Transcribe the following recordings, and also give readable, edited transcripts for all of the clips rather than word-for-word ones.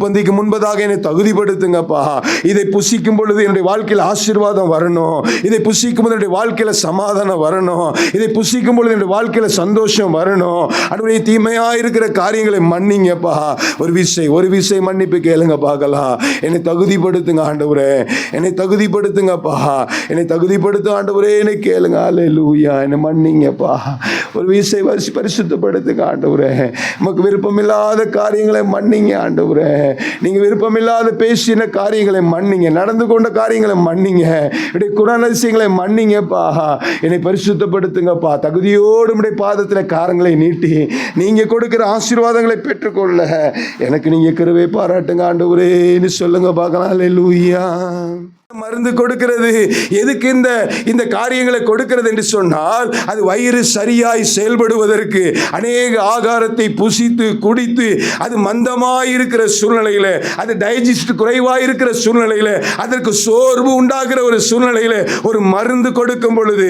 பந்திக்கு முன்பதாக என்னை தகுதிப்படுத்துங்கப்பா. இதை புசிக்கும் பொழுது என்னுடைய வாழ்க்கையில் ஆசீர்வாதம் வரணும். இதை புசிக்கும் போது என்னுடைய வாழ்க்கையில சமாதானம் வரணும். இதை புசிக்கும் பொழுது என்னுடைய வாழ்க்கையில சந்தோஷம் வரணும். ஆண்டவரே, தீமையா இருக்கிற காரியங்களை மன்னிங்கப்பா. ஒரு விசை மன்னிப்பு கேளுங்க பார்க்கலாம். என்னை தகுதிப்படுத்துங்க ஆண்டவரே, என்னை தகுதிப்படுத்துங்கப்பா. என்னை தகுதிப்படுத்த ஆண்டவரே, என்னை கேளுங்க. அல்லேலூயா. என்னை மன்னிங்கப்பா. ஒரு விசை பரிசுத்தப்படுத்துங்க ஆண்டவரே. நமக்கு விருப்பமில்லாத காரியங்களை மன்னிங்க ஆண்டவரே. நீங்க விருப்பமில்லாத பேசின காரியங்களை மன்னிங்க, நடந்து கொண்ட காரியங்களை மன்னிங்க, என்னுடைய குணாதிசயங்களை மன்னிங்கப்பா. என்னை பரிசுத்தப்படுத்துங்கப்பா. தகுதியோடு உம்முடைய பாதத்தில் காரங்களை நீட்டி நீங்க கொடுக்கிற ஆசீர்வாதங்களை பெற்றுக்கொள்ள எனக்கு நீங்க கிருபை பாராட்டுங்க ஆண்டவரேன்னு சொல்லுங்க பார்க்கலாம். அல்லேலூயா. மருந்து கொடுக்கிறது எதுக்கு? இந்த காரியங்களை கொடுக்கிறது என்று சொன்னால் அது வயிறு சரியாய் செயல்படுவதற்கு, அநேக ஆகாரத்தை புசித்து குடித்து அது மந்தமாய் இருக்கிற சூழ்நிலையில், அது டைஜஸ்ட் குறைவாய் இருக்கிற சூழ்நிலையில், அதற்கு சோர்வு உண்டாகிற ஒரு சூழ்நிலையில் ஒரு மருந்து கொடுக்கும் பொழுது,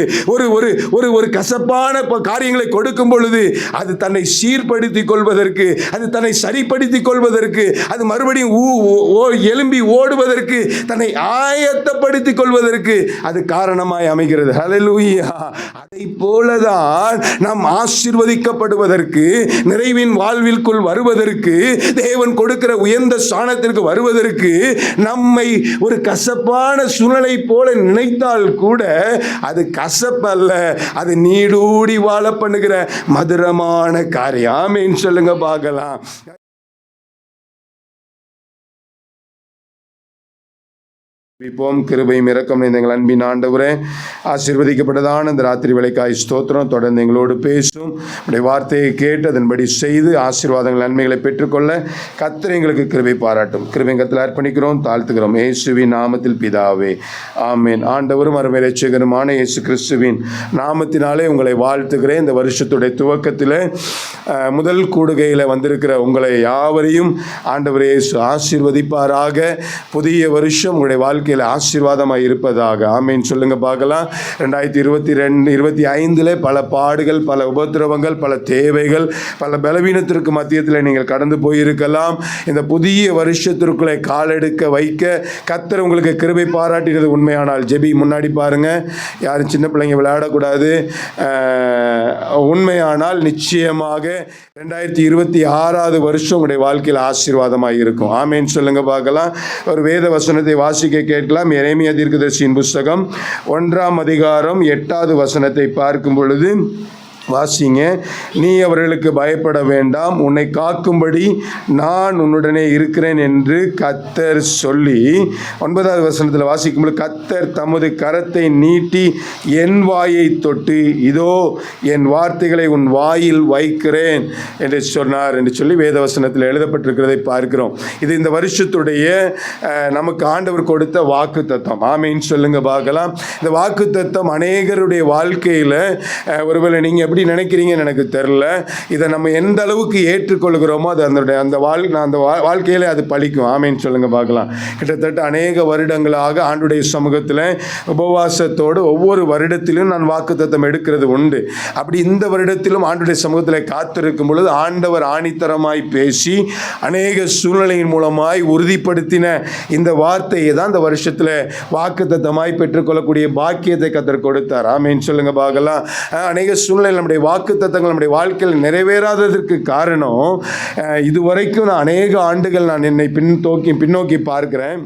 ஒரு கசப்பான காரியங்களை கொடுக்கும் பொழுது அது தன்னை சீர்படுத்திக் கொள்வதற்கு, அது தன்னை சரிப்படுத்திக் கொள்வதற்கு, அது மறுபடியும் எழும்பி ஓடுவதற்கு, தன்னை ஆயத்தப்படுத்திக் கொள்வதற்கு அது காரணமாய் அமைகிறது. ஹல்லேலூயா. அதை போலதான் நாம் ஆசீர்வதிக்கப்படுவதற்கு, நிறைவின் வாழ்விற்குள் வருவதற்கு, தேவன் கொடுக்கிற உயர்ந்த ஸ்தானத்திற்கு வருவதற்கு, நம்மை ஒரு கசப்பான சூழ்நிலை போல நினைத்தால் கூட அது கசப்பல்ல, அது நீடூடி வாழ பண்ணுகிற மதுரமான காரியம். ஆமென் சொல்லுங்க பார்க்கலாம். கிருபையும் இரக்கம் எங்கள் அன்பின் ஆண்டவரே, ஆசீர்வதிக்கப்பட்டதான இந்த ராத்திரி வேளைக்காய் ஸ்தோத்திரம். தொடர்ந்து எங்களோடு பேசும் உடைய வார்த்தையை கேட்டு அதன்படி செய்து ஆசீர்வாதங்கள் நன்மைகளை பெற்றுக்கொள்ள கர்த்தர் எங்களுக்கு கிருபை பாராட்டும். கிருபைங்கத்தில் அர்ப்பணிக்கிறோம், தாழ்த்துகிறோம். இயேசுவின் நாமத்தில் பிதாவே, ஆமென். ஆண்டவரும் அருமை இரட்சகருமான இயேசு கிறிஸ்துவின் நாமத்தினாலே உங்களை வாழ்த்துகிறேன். இந்த வருஷத்துடைய துவக்கத்தில் முதல் கூடுகையில் வந்திருக்கிற உங்களை யாவரையும் ஆண்டவர் இயேசு ஆசீர்வதிப்பாராக. புதிய வருஷம் உங்களுடைய வாழ்க்கை ஆசீர்வாதமாக இருப்பதாக. ஆமீன் சொல்லுங்க பார்க்கலாம். 2025 பல பாடுகள், பல உபத்திரவங்கள், பல தேவைகள், பல பலவீனத்திற்கு மத்தியத்தில் நீங்கள் கடந்து போயிருக்கலாம். இந்த புதிய வருஷத்திற்குள்ளே காலெடுக்க வைக்க கர்த்தர் உங்களுக்கு கிருபை பாராட்டினது உண்மையானால் ஜெபி. முன்னாடி பாருங்க, யாரும் சின்ன பிள்ளைங்க விளையாடக்கூடாது. உண்மையானால் நிச்சயமாக 2026 வருஷம் உங்களுடைய வாழ்க்கையில் ஆசீர்வாதமாக இருக்கும். ஆமீன் சொல்லுங்க பார்க்கலாம். ஒரு வேத வசனத்தை வாசிக்க கேட்கலாம். எரேமியா தீர்க்கதரிசியின் புஸ்தகம் 1ஆம் அதிகாரம் 8வது வசனத்தை பார்க்கும் பொழுது வாசிங்க. நீ அவர்களுக்கு பயப்பட வேண்டாம், உன்னை காக்கும்படி நான் உன்னுடனே இருக்கிறேன் என்று கர்த்தர் சொல்லி, 9வது வசனத்தில் வாசிக்கும்போது, கர்த்தர் தமது கரத்தை நீட்டி என் வாயை தொட்டு, இதோ என் வார்த்தைகளை உன் வாயில் வைக்கிறேன் என்று சொன்னார் என்று சொல்லி வேதவசனத்தில் எழுதப்பட்டிருக்கிறதை பார்க்கிறோம். இது இந்த வருஷத்துடைய நமக்கு ஆண்டவர் கொடுத்த வாக்கு தத்தம். ஆமீன் சொல்லுங்க பார்க்கலாம். இந்த வாக்கு தத்தம் அநேகருடைய வாழ்க்கையில் ஒருவேளை நீங்கள் எப்படி நினைக்கிறீங்கன்னு எனக்கு தெரியல. இதை நம்ம எந்த அளவுக்கு ஏற்றுக்கொள்கிறோமோ அது அந்த வாழ்க்கையில் அது பலிக்கும். ஆமீன் சொல்லுங்க பார்க்கலாம். கிட்டத்தட்ட அநேக வருடங்களாக ஆண்டுடைய சமூகத்தில் உபவாசத்தோடு ஒவ்வொரு வருடத்திலும் நான் வாக்குத்தத்தம் எடுக்கிறது உண்டு. அப்படி இந்த வருடத்திலும் ஆண்டுடைய சமூகத்தில் காத்திருக்கும் பொழுது ஆண்டவர் ஆணித்தரமாய் பேசி அநேக சூழ்நிலையின் மூலமாய் உறுதிப்படுத்தின இந்த வார்த்தையை தான் இந்த வருஷத்தில் வாக்குத்தத்தமாய் பெற்றுக்கொள்ளக்கூடிய பாக்கியத்தை கர்த்தர் கொடுத்தார். ஆமீன் சொல்லுங்க பார்க்கலாம். அநேக சூழ்நிலை நம்முடைய வாக்குத்தத்தங்கள் நம்முடைய வாழ்க்கையில் நிறைவேறாததற்கு காரணம், இதுவரைக்கும் நான் அநேக ஆண்டுகள் நான் என்னை பின்னோக்கி பார்க்கிறேன்.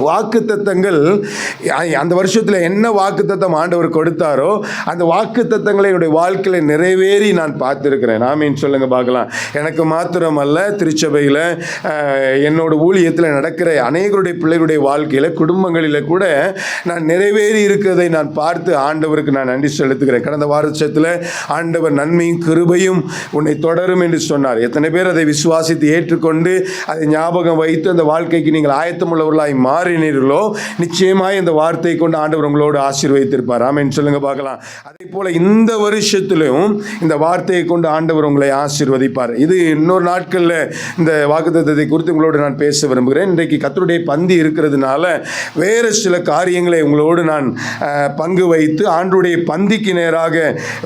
வாக்குத்தத்தங்கள் அந்த வருஷத்தில் என்ன வாக்குத்தத்தம் ஆண்டவர் கொடுத்தாரோ அந்த வாக்குத்தத்தங்களை என்னுடைய வாழ்க்கையில் நிறைவேறி நான் பார்த்துருக்கிறேன். ஆமீன் சொல்லுங்க பார்க்கலாம். எனக்கு மாத்திரமல்ல, திருச்சபையில் என்னோட ஊழியத்தில் நடக்கிற அநேகருடைய பிள்ளைகளுடைய வாழ்க்கையில், குடும்பங்களில் கூட நான் நிறைவேறி இருக்கிறதை நான் பார்த்து ஆண்டவருக்கு நான் நன்றி செலுத்துகிறேன். கடந்த வருஷத்தில் ஆண்டவர் நன்மையும் கிருபையும் உன்னை தொடரும் என்று சொன்னார். எத்தனை பேர் அதை விசுவாசித்து ஏற்றுக்கொண்டு அதை ஞாபகம் வைத்து அந்த வாழ்க்கைக்கு நீங்கள் ஆயத்தமுள்ளவர்களாய் மாறி மாறினீர்களோ நிச்சயமாய் இந்த வார்த்தையை கொண்டு ஆண்டவர் உங்களோடு ஆசீர்வதித்திருப்பார். ஆமென் சொல்லுங்க பார்க்கலாம். அதே போல இந்த வருஷத்திலும் இந்த வார்த்தையை கொண்டு ஆண்டவர் உங்களை ஆசீர்வதிப்பார். இது இன்னொரு நாட்களில் இந்த வாக்குத்தத்தத்தை குறித்து உங்களோடு நான் பேச விரும்புகிறேன். இன்றைக்கு கர்த்தருடைய பந்தி இருக்கிறதுனால வேறு சில காரியங்களை உங்களோடு நான் பங்கு வைத்து ஆண்டவருடைய பந்திக்கு நேராக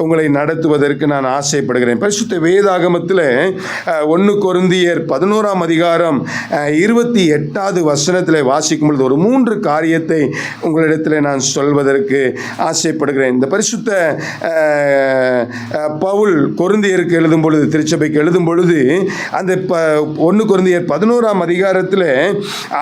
உங்களை நடத்துவதற்கு நான் ஆசைப்படுகிறேன். பரிசுத்த வேதாகமத்தில் 1 கொரிந்தியர் 11ஆம் அதிகாரம் 28வது வசனத்தில் வாசிக்கும் பொழுது ஒரு 3 காரியத்தை உங்களிடத்தில் நான் சொல்வதற்கு ஆசைப்படுகிறேன். இந்த பரிசுத்த பவுல் கொரிந்தியருக்கு எழுதும் பொழுது, திருச்சபைக்கு எழுதும் பொழுது, அந்த 1 கொரிந்தியர் 11ஆம் அதிகாரத்தில்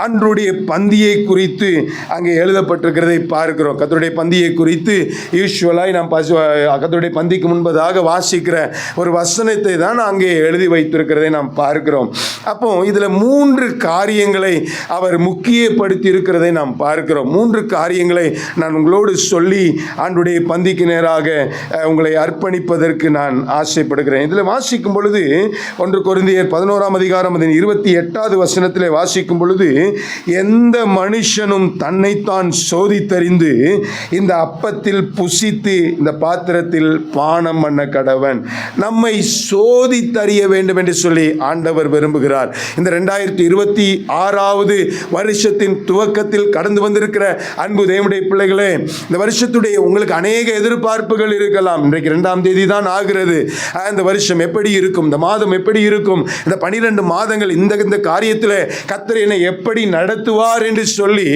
ஆண்டவருடைய பந்தியை குறித்து அங்கே எழுதப்பட்டிருக்கிறதை பார்க்கிறோம். கர்த்தருடைய பந்தியை குறித்து யூசுவலாய் நாம் கர்த்தருடைய பந்திக்கு முன்பதாக வாசிக்கிற ஒரு வசனத்தை தான் அங்கே எழுதி வைத்திருக்கிறதை நாம் பார்க்கிறோம். அப்போ இதில் 3 காரியங்களை அவர் முக்கியப்படுத்தி இருக்கிறதை நாம் பார்க்கிறோம். 3 காரியங்களை நான் உங்களோடு சொல்லி ஆண்டவருடைய பந்திக்கு நேராக உங்களை அர்ப்பணிப்பதற்கு நான் ஆசைப்படுகிறேன். இதில் வாசிக்கும் பொழுது 1 கொரிந்தியர் 11ஆம் அதிகாரம் 28வது வசனத்தில் வாசிக்கும் பொழுது, எந்த மனுஷனும் தன்னைத்தான் சோதித்தறிந்து இந்த அப்பத்தில் புசித்து இந்த பாத்திரத்தில் பானம் பண்ண கடவன். நம்மை சோதித்தறிய வேண்டும் என்று சொல்லி ஆண்டவர் விரும்புகிறார். இந்த 2026வது வருஷத்தின் துவக்கத்தில் கடந்து வந்திருக்கிற அன்பு தேவனுடைய பிள்ளைகளே, இந்த வருஷத்துடைய உங்களுக்கு அநேக எதிர்பார்ப்புகள் இருக்கலாம். இன்றைக்கு 2ஆம் தேதி தான் ஆகிறது. இந்த வருஷம் எப்படி இருக்கும், இந்த மாதம் எப்படி இருக்கும், இந்த 12 மாதங்கள் இந்த காரியத்தில் கர்த்தர் என்னை எப்படி நடத்துவார் என்று சொல்லி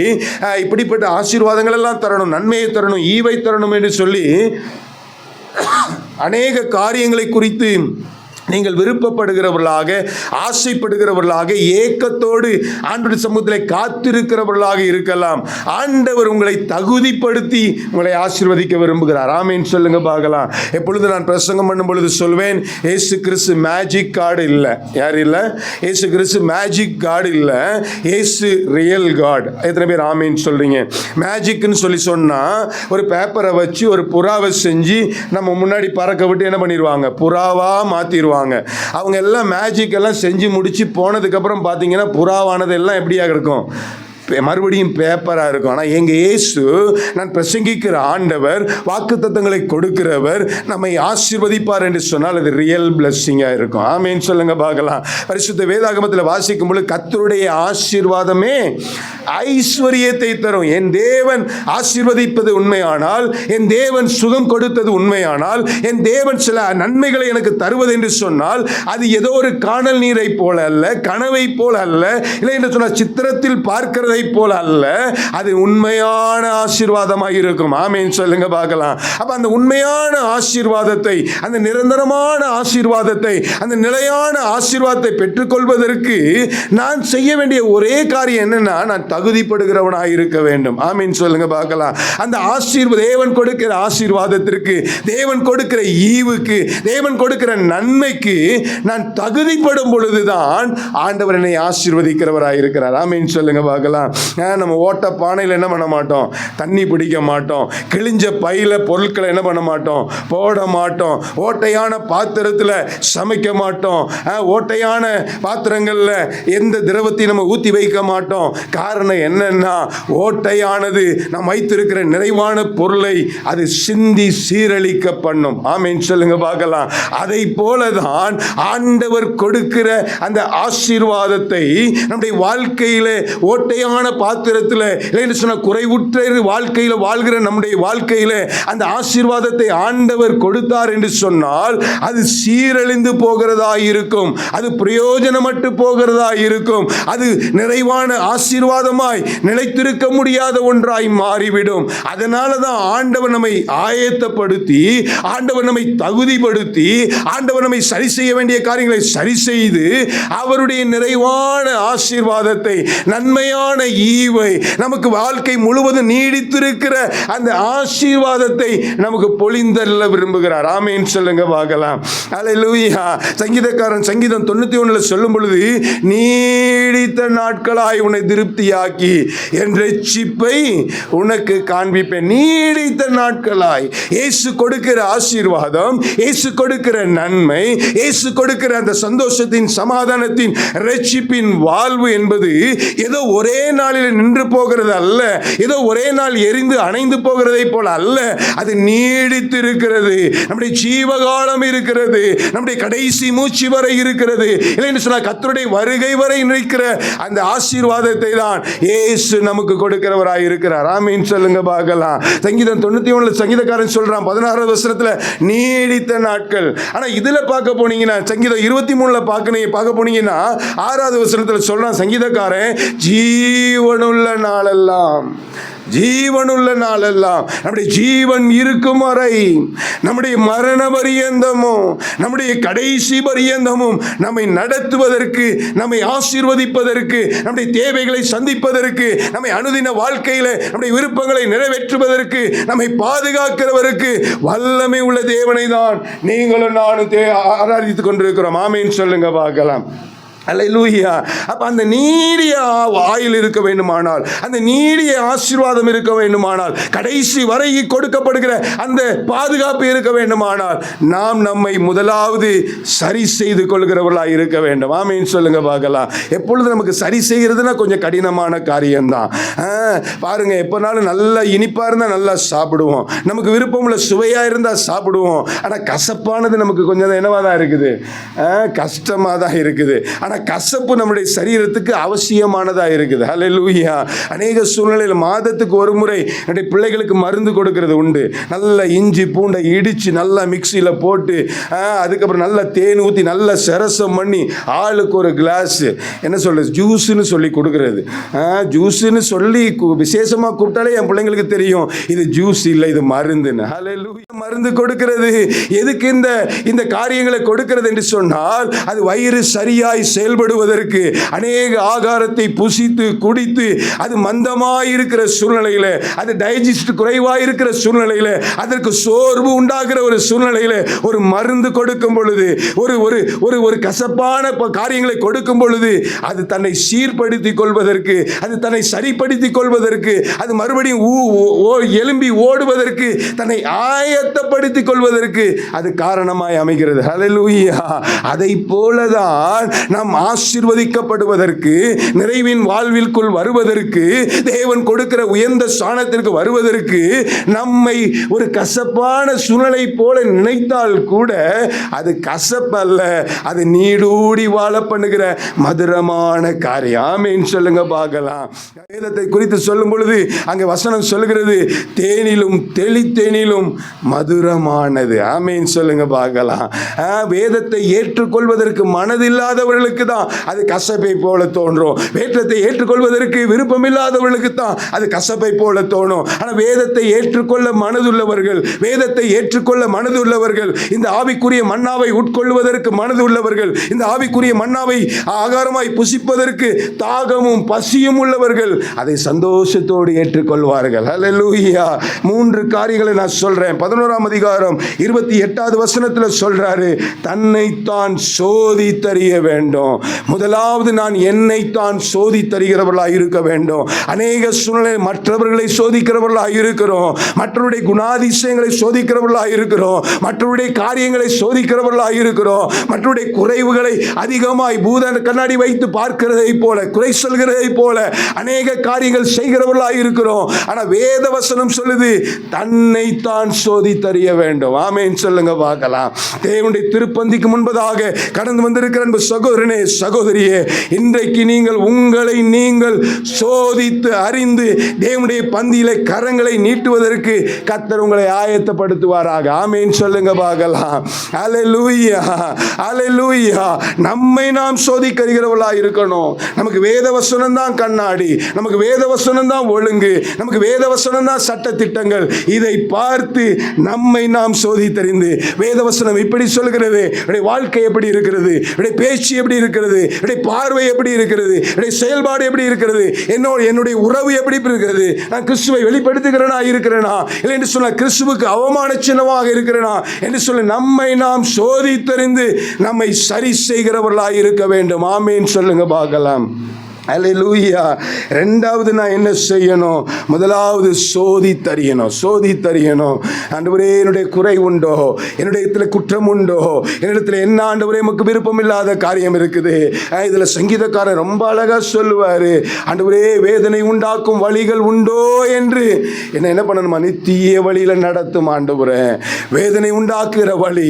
இப்படிப்பட்ட ஆசீர்வாதங்கள் எல்லாம் தரணும், நன்மையை தரணும், ஈவை தரணும் என்று சொல்லி அநேக காரியங்களை குறித்து நீங்கள் விருப்பப்படுகிறவர்களாக, ஆசைப்படுகிறவர்களாக, ஏக்கத்தோடு ஆண்டவருடைய சமூகத்தில் காத்திருக்கிறவர்களாக இருக்கலாம். ஆண்டவர் உங்களை தகுதிப்படுத்தி உங்களை ஆசீர்வதிக்க விரும்புகிறார். ஆமென் சொல்லுங்க பார்க்கலாம். எப்பொழுது நான் பிரசங்கம் பண்ணும் பொழுது சொல்வேன், இயேசு கிறிஸ்து மேஜிக் கார்டு இல்லை. யார் இல்லை? இயேசு கிறிஸ்து மேஜிக் கார்டு இல்லை, இயேசு ரியல் காட். எத்தனை பேர் ஆமென் சொல்றீங்க? மேஜிக்னு சொல்லி சொன்னால் ஒரு பேப்பரை வச்சு ஒரு புறாவை செஞ்சு நம்ம முன்னாடி பறக்க விட்டு என்ன பண்ணிடுவாங்க? புறாவா மாற்றிடுவாங்க. அவங்க எல்லாம் மேஜிக் எல்லாம் செஞ்சு முடிச்சு போனதுக்கு அப்புறம் பார்த்தீங்கன்னா புறாவானது எல்லாம் எப்படியாக இருக்கும்? மறுபடியும் பேப்பராக இருக்கும். ஆனால் எங்கள் இயேசு, நான் பிரசங்கிக்கிற ஆண்டவர், வாக்குத்தத்தங்களை கொடுக்கிறவர், நம்மை ஆசீர்வதிப்பார் என்று சொன்னால் அது ரியல் பிளஸ்ஸிங்காக இருக்கும். ஆமென் சொல்லுங்க பார்க்கலாம். பரிசுத்த வேதாகமத்தில் வாசிக்கும் பொழுது கர்த்தருடைய ஆசீர்வாதமே ஐஸ்வரியத்தை தரும். என் தேவன் ஆசீர்வதிப்பது உண்மையானால், என் தேவன் சுகம் கொடுத்தது உண்மையானால், என் தேவன் சில நன்மைகளை எனக்கு தருவது என்று சொன்னால் அது ஏதோ ஒரு காணல் நீரை போல அல்ல, கனவை போல அல்ல, இல்லை என்று சொன்னால் சித்திரத்தில் பார்க்கிறதை போல அல்ல, அது உண்மையான ஆசீர்வாதமாக இருக்கும். ஆமென் சொல்லுங்க பார்க்கலாம். அப்ப அந்த உண்மையான ஆசீர்வாதத்தை, அந்த நிரந்தரமான ஆசீர்வாதத்தை, அந்த நிலையான ஆசீர்வாதத்தை பெற்றுக்கொள்வதற்கு நான் செய்ய வேண்டிய ஒரே காரியம் என்னன்னா, நான் தகுதிப்படுகிறவனாக இருக்க வேண்டும். ஆமென் சொல்லுங்க பார்க்கலாம். அந்த தேவன் கொடுக்கிற ஆசீர்வாதத்திற்கு, தேவன் கொடுக்கிற ஈவுக்கு, தேவன் கொடுக்கிற நன்மைக்கு நான் தகுதிப்படும் பொழுதுதான் ஆண்டவர் என்னை ஆசீர்வதிக்கிறவராக இருக்கிறார். ஆமென் சொல்லுங்க பார்க்கலாம். நம்ம ஓட்ட பானையில் என்ன பண்ண மாட்டோம்? தண்ணி பிடிக்க மாட்டோம். கிழிஞ்ச பையில பொருட்களை என்ன பண்ண மாட்டோம்? போட மாட்டோம். ஓட்டையான பாத்திரத்தில் சமைக்க மாட்டோம். ஓட்டையான பாத்திரங்களில் எந்த திரவத்தையும் நம்ம ஊற்றி வைக்க மாட்டோம். காரணம் என்னன்னா, ஓட்டையானது நாம் வைத்திருக்கிற நிறைவான பொருளை அது சிந்தி சீரழிக்க பண்ணும். ஆமென் சொல்லுங்க பார்க்கலாம். அதை போலதான் ஆண்டவர் கொடுக்கிற அந்த ஆசீர்வாதத்தை நம்முடைய வாழ்க்கையிலே ஓட்டையான பாத்திரத்தில், இல்லைன்னு சொன்ன குறைவுற்ற வாழ்க்கையில் வாழ்கிற நம்முடைய வாழ்க்கையில் அந்த ஆசீர்வாதத்தை ஆண்டவர் கொடுத்தார் என்று சொன்னால் அது சீரழிந்து போகிறதா இருக்கும், அது பிரயோஜனமற்று போகிறதா இருக்கும், அது நிறைவான ஆசீர்வாதமாய் நிலைத்திருக்க முடியாத ஒன்றாய் மாறிவிடும். அதனால தான் ஆண்டவர் நம்மை ஆயத்தப்படுத்தி, ஆண்டவர் நம்மை தகுதிப்படுத்தி, ஆண்டவர் நம்மை சரி செய்ய வேண்டிய காரியங்களை சரி செய்து அவருடைய நிறைவான ஆசீர்வாதத்தை, நன்மையான ஈவை, நமக்கு வாழ்க்கை முழுவதும் நீடித்திருக்கிற அந்த ஆசீர்வாதத்தை நமக்கு பொழிந்தள்ள விரும்புகிறார். ஆமென் சொல்லுங்க பார்க்கலாம். அல்லேலூயா. சங்கீதக்காரன் சங்கீதம் 91 சொல்லும் பொழுது, நீடித்த நாட்களாய் உன்னை திருப்தியாக்கி என் ரட்சிப்பை உனக்கு காண்பிப்பேன். நீடித்த நாட்களாய் இயேசு கொடுக்கிற ஆசீர்வாதம், இயேசு கொடுக்கிற நன்மை, இயேசு கொடுக்கிற அந்த சந்தோஷத்தின், சமாதானத்தின், ரட்சிப்பின் வாழ்வு என்பது ஏதோ ஒரே நாளில் நின்று போகிறது அல்ல, ஏதோ ஒரே நாள் எரிந்து அணைந்து போகிறதை போல அல்ல, அது நீடித்து இருக்கிறது. நம்முடைய ஜீவகாலம் இருக்கிறது, நம்முடைய கடைசி மூச்சு வரை இருக்கிறது. இல்லைன்னு சொன்னால் கர்த்தருடைய வருகை வரை நிற்கிற அந்த ஆசீர்வாதத்தை தான் இயேசு நமக்கு கொடுக்கிறவராய் இருக்கிறார். ஆமீன் சொல்லுங்க பார்க்கலாம். சங்கீதம் 91 சங்கீதக்காரன் சொல்றான் 16வது வசனத்துல நீடித்த நாட்கள். ஆனா இதுல பார்க்க போனீங்கன்னா சங்கீதம் 23 பார்க்க போனீங்கன்னா 6வது வசனத்துல சொல்றான் சங்கீதக்காரன், ஜீவனுள்ள நாளெல்லாம், ஜீவனுள்ள நாளெல்லாம், நம்முடைய ஜீவன் இருக்கும் வரை, நம்முடைய மரண பரியந்தமும், நம்முடைய கடைசி பரியந்தமும் நம்மை நடத்துவதற்கு, நம்மை ஆசீர்வதிப்பதற்கு, நம்முடைய தேவைகளை சந்திப்பதற்கு, நம்மை அனுதின வாழ்க்கையில நம்முடைய விருப்பங்களை நிறைவேற்றுவதற்கு, நம்மை பாதுகாக்கிறவருக்கு வல்லமை உள்ள தேவனை தான் நீங்களும் நானும் ஆராதித்துக் கொண்டிருக்கிறோம். ஆமீன் சொல்லுங்க பார்க்கலாம். அல்லேலூயா. அப்போ அந்த நீடிய ஆயுள் இருக்க வேண்டுமானால், அந்த நீடிய ஆசீர்வாதம் இருக்க வேண்டுமானால், கடைசி வரை கொடுக்கப்படுகிற அந்த பாதுகாப்பு இருக்க வேண்டுமானால், நாம் நம்மை முதலாவது சரி செய்து கொள்கிறவர்களாக இருக்க வேண்டும். ஆமீன் சொல்லுங்க பார்க்கலாம். எப்பொழுது நமக்கு சரி செய்கிறதுனா கொஞ்சம் கடினமான காரியம்தான். பாருங்க, எப்போனாலும் நல்லா இனிப்பாக இருந்தால் நல்லா சாப்பிடுவோம், நமக்கு விருப்பமுள்ள சுவையாக இருந்தால் சாப்பிடுவோம். ஆனால் கசப்பானது நமக்கு கொஞ்சம் என்னவாக தான் இருக்குது, கஷ்டமாக தான் இருக்குது. கசப்பு நம்முடைய சரீரத்துக்கு அவசியமானதாக இருக்குது. ஹல்லேலூயா. அநேக சூழ்நிலையில் மாதத்துக்கு ஒரு முறை என்னுடைய பிள்ளைகளுக்கு மருந்து கொடுக்கறது உண்டு. நல்ல இஞ்சி பூண்டை இடித்து நல்லா மிக்சியில் போட்டு, அதுக்கப்புறம் நல்லா தேன் ஊற்றி நல்லா சரசம் பண்ணி ஆளுக்கு ஒரு கிளாஸ் என்ன சொல்கிறது ஜூஸுன்னு சொல்லி கொடுக்கறது. ஜூஸுன்னு சொல்லி விசேஷமாக கூப்பிட்டாலே என் பிள்ளைங்களுக்கு தெரியும் இது ஜூஸ் இல்லை, இது மருந்துன்னு. ஹல்லேலூயா. மருந்து கொடுக்கிறது எதுக்கு? இந்த காரியங்களை கொடுக்கிறது என்று சொன்னால் அது வயிறு சரியாய் செயல்படுவதற்கு, அநேக ஆகாரத்தை புசித்து குடித்து அது மந்தமாயிருக்கிற சூழ்நிலையில், அது டைஜஸ்ட் குறைவாயிருக்கிற சூழ்நிலையில், அதற்கு சோர்வு உண்டாகிற ஒரு சூழ்நிலையில் ஒரு மருந்து கொடுக்கும் பொழுது, ஒரு கசப்பான காரியங்களை கொடுக்கும் பொழுது அது தன்னை சீர்படுத்திக் கொள்வதற்கு, அது தன்னை சரிப்படுத்திக் கொள்வதற்கு, அது மறுபடியும் எழும்பி ஓடுவதற்கு, தன்னை ஆயத்தப்படுத்திக் கொள்வதற்கு அது காரணமாய் அமைகிறது. ஹல்லேலூயா. அதை போலதான் நாம் ஆசீர்வதிக்கப்படுவதற்கு, நிறைவின் வாழ்விற்குள் வருவதற்கு, தேவன் கொடுக்கிற உயர்ந்த ஸ்தானத்திற்கு வருவதற்கு, நம்மை ஒரு கசப்பான சூழ்நிலை போல நினைத்தால் கூட அது கசப்பல்ல, அது நீடூடி வாழ பண்ணுகிற மதுரமான காரியம். ஆமீன் சொல்லுங்க பார்க்கலாம். வேதத்தை குறித்து சொல்லும் பொழுது அங்கே வசனம் சொல்கிறது, தேனிலும் தெளித்தேனிலும் மதுரமானது. ஆமீன் சொல்லுங்க பார்க்கலாம். வேதத்தை ஏற்றுக்கொள்வதற்கு மனதில்லாதவர்களுக்கு தான் அது கசப்பை போல தோன்றும். வேதத்தை ஏற்றுக்கொள்வதற்கு விருப்பம் இல்லாதவர்களுக்கு தான் அது கசப்பை போல தோணும். ஆனால் வேதத்தை ஏற்றுக்கொள்ள மனதுள்ளவர்கள், வேதத்தை ஏற்றுக்கொள்ள மனதுள்ளவர்கள், இந்த ஆவிக்குரிய மன்னாவை உட்கொள்வதற்கு மனதுள்ளவர்கள், இந்த ஆவிக்குரிய மன்னாவை ஆகாரமாய் புசிப்பதற்கு தாகமும் பசியும் உள்ளவர்கள் அதை சந்தோஷத்தோடு ஏற்றுக்கொள்வார்கள். ஹல்லேலூயா. 3 காரியங்களை நான் சொல்றேன். 11ஆம் அதிகாரம் 28வது வசனத்தில் சொல்றாரு, தன்னைத்தான் சோதித்தறிய வேண்டும். முதலாவது நான் என்னைத்தான் சோதித்தறிகிறவர்களாக இருக்க வேண்டும். அநேக சூழ்நிலை மற்றவர்களை சோதிக்கிறவர்களாக இருக்கிறோம், மற்றவருடைய குணாதிசயங்களை சோதிக்கிறவர்களாக இருக்கிறோம், மற்றவருடைய காரியங்களை சோதிக்கிறவர்களாக இருக்கிறோம், மற்றவருடைய குறைவுகளை அதிகமாய் பூத கண்ணாடி வைத்து பார்க்கிறதை போல, குறை சொல்கிறதை போல அநேக காரியங்கள் செய்கிறவர்களாக இருக்கிறோம். ஆனால் வேத வசனம் சொல்லுது, தன்னைத்தான் சோதித்தறிய வேண்டும். ஆமேன் சொல்லுங்க பார்க்கலாம். தேவனுடைய திருப்பந்திக்கு முன்பதாக கடந்து வந்திருக்கிற சகோதரனே சகோதரியே, இன்றைக்கு நீங்கள் உங்களை நீங்கள் சோதித்து அறிந்து தேவனுடைய பந்தியில கரங்களை நீட்டுவதற்கு கர்த்தர் உங்களை ஆயத்தப்படுத்துவாராக. ஆமேன் சொல்லுங்க பார்க்கலாம். அல்லேலூயா, அல்லேலூயா. நம்மை நாம் சோதிக்கிறவர்களாக இருக்கணும். நமக்கு வேத வசனம் தான் கண்ணாடி, நமக்கு வேத வசனம் தான் ஒழுங்கு, நமக்கு வேத வசனம் தான் சட்ட திட்டங்கள். இதை பார்த்து நம்மை நாம் சோதித்தறிந்து, வேத வசனம் இப்படி சொல்கிறது, வாழ்க்கை எப்படி இருக்கிறது, பேச்சு எப்படி இருக்கிறது, பார்வை எப்படி இருக்கிறது, செயல்பாடு எப்படி இருக்கிறது, என்னுடைய உறவு எப்படி இருக்கிறது, நான் கிறிஸ்துவை வெளிப்படுத்துகிறேனா இருக்கிறேனா, இல்லை என்று சொன்னால் கிறிஸ்துவுக்கு அவமான சின்னமாக இருக்கிறேனா என்று சொல்லி நம்மை நாம் சோதித்தறிந்து நம்மை சரி செய்கிறவர்களாக இருக்க வேண்டும். ஆமீன் சொல்லுங்க பார்க்கலாம். அல்லேலூயா. ரெண்டாவது நான் என்ன செய்யணும்? முதலாவது சோதித்தறியணும். ஆண்டவரே, என்னுடைய குறை உண்டோ, என்னுடைய இடத்துல குற்றம் உண்டோ, என்னிடத்துல என்ன ஆண்டவரே நமக்கு விருப்பம் இல்லாத காரியம் இருக்குது. இதுல சங்கீதக்காரன் ரொம்ப அழகா சொல்லுவாரு, ஆண்டவரே வேதனை உண்டாக்கும் வழிகள் உண்டோ என்று. என்ன பண்ணணுமா? நித்திய வழியில நடத்தும் ஆண்டவரே. வேதனை உண்டாக்குகிற வழி,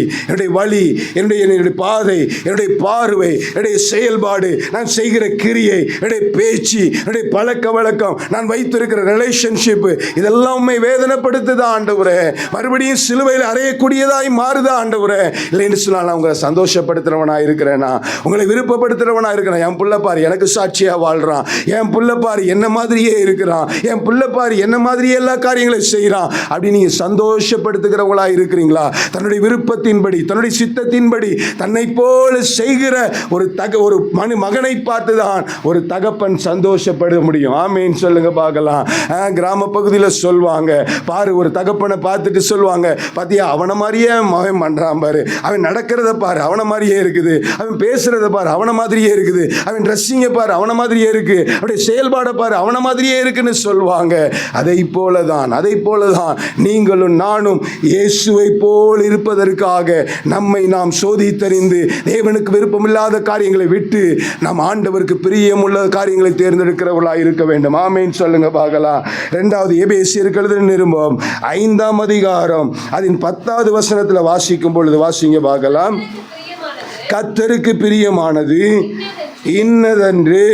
என்னுடைய பாதை, என்னுடைய பார்வை, என்னுடைய செயல்பாடு, நான் செய்கிற கிரியை, என்னுடைய பேச்சு, என்னுடைய பழக்க வழக்கம், நான் வைத்திருக்கிற ரிலேஷன்ஷிப், இதெல்லாம் உண்மை வேதனைப்படுத்துதா ஆண்டவரே? மறுபடியும் சிலுவையில் அறையக்கூடியதாய் மாறுதா ஆண்டவரே? இல்லைன்னு சொன்னால் நான் உங்களை சந்தோஷப்படுத்துறவனா இருக்கிறேனா, உங்களை விருப்பப்படுத்துறவனா இருக்கிறேன். என் புள்ள பாரு எனக்கு சாட்சியா வாழ்றான், என் புள்ள பாரு என்ன மாதிரியே இருக்கிறான், என் புள்ள பாரு என்ன மாதிரியே எல்லா காரியங்களையும் செய்யறான் அப்படின்னு நீங்க சந்தோஷப்படுத்துகிறவங்களா இருக்கிறீங்களா? தன்னுடைய விருப்பத்தின்படி, தன்னுடைய சித்தத்தின்படி தன்னை போல செய்கிற ஒரு மகனை பார்த்துதான் ஒரு தகப்பன் சந்தோஷப்பட முடியும். ஆமீன் சொல்லுங்க பார்க்கலாம். கிராம பகுதியில் சொல்வாங்க பாரு, ஒரு தகப்பனை பார்த்துட்டு சொல்லுவாங்க, பாத்தியா அவனை மாதிரியே மகன் பண்றான் பாரு, அவன் நடக்கிறத பாரு அவனை மாதிரியே இருக்குது, அவன் பேசுறத பாரு அவனை மாதிரியே இருக்குது, அவன் ட்ரெஸ்ஸிங்கை பாரு அவனை மாதிரியே இருக்கு, அப்படியே செயல்பாடை பாரு அவனை மாதிரியே இருக்குன்னு சொல்லுவாங்க. அதை போலதான் நீங்களும் நானும் இயேசுவை போல் இருப்பதற்காக நம்மை நாம் சோதித்தறிந்து தேவனுக்கு விருப்பமில்லாத காரியங்களை விட்டு நாம் ஆண்டவருக்கு பிரியமுள்ள காரியங்களை தேர்ந்தெடுக்கிறவர்களாக இருக்க வேண்டும். ஆமீன் சொல்லுங்க பார்க்கலாம். இரண்டாவது எபேசியருக்கு எழுதின நிருபம் 5ஆம் அதிகாரம் அதன் 10வது வசனத்தில் வாசிக்கும் பொழுது வாசிங்க பார்க்கலாம். கர்த்தருக்கு பிரியமானது இன்னதென்று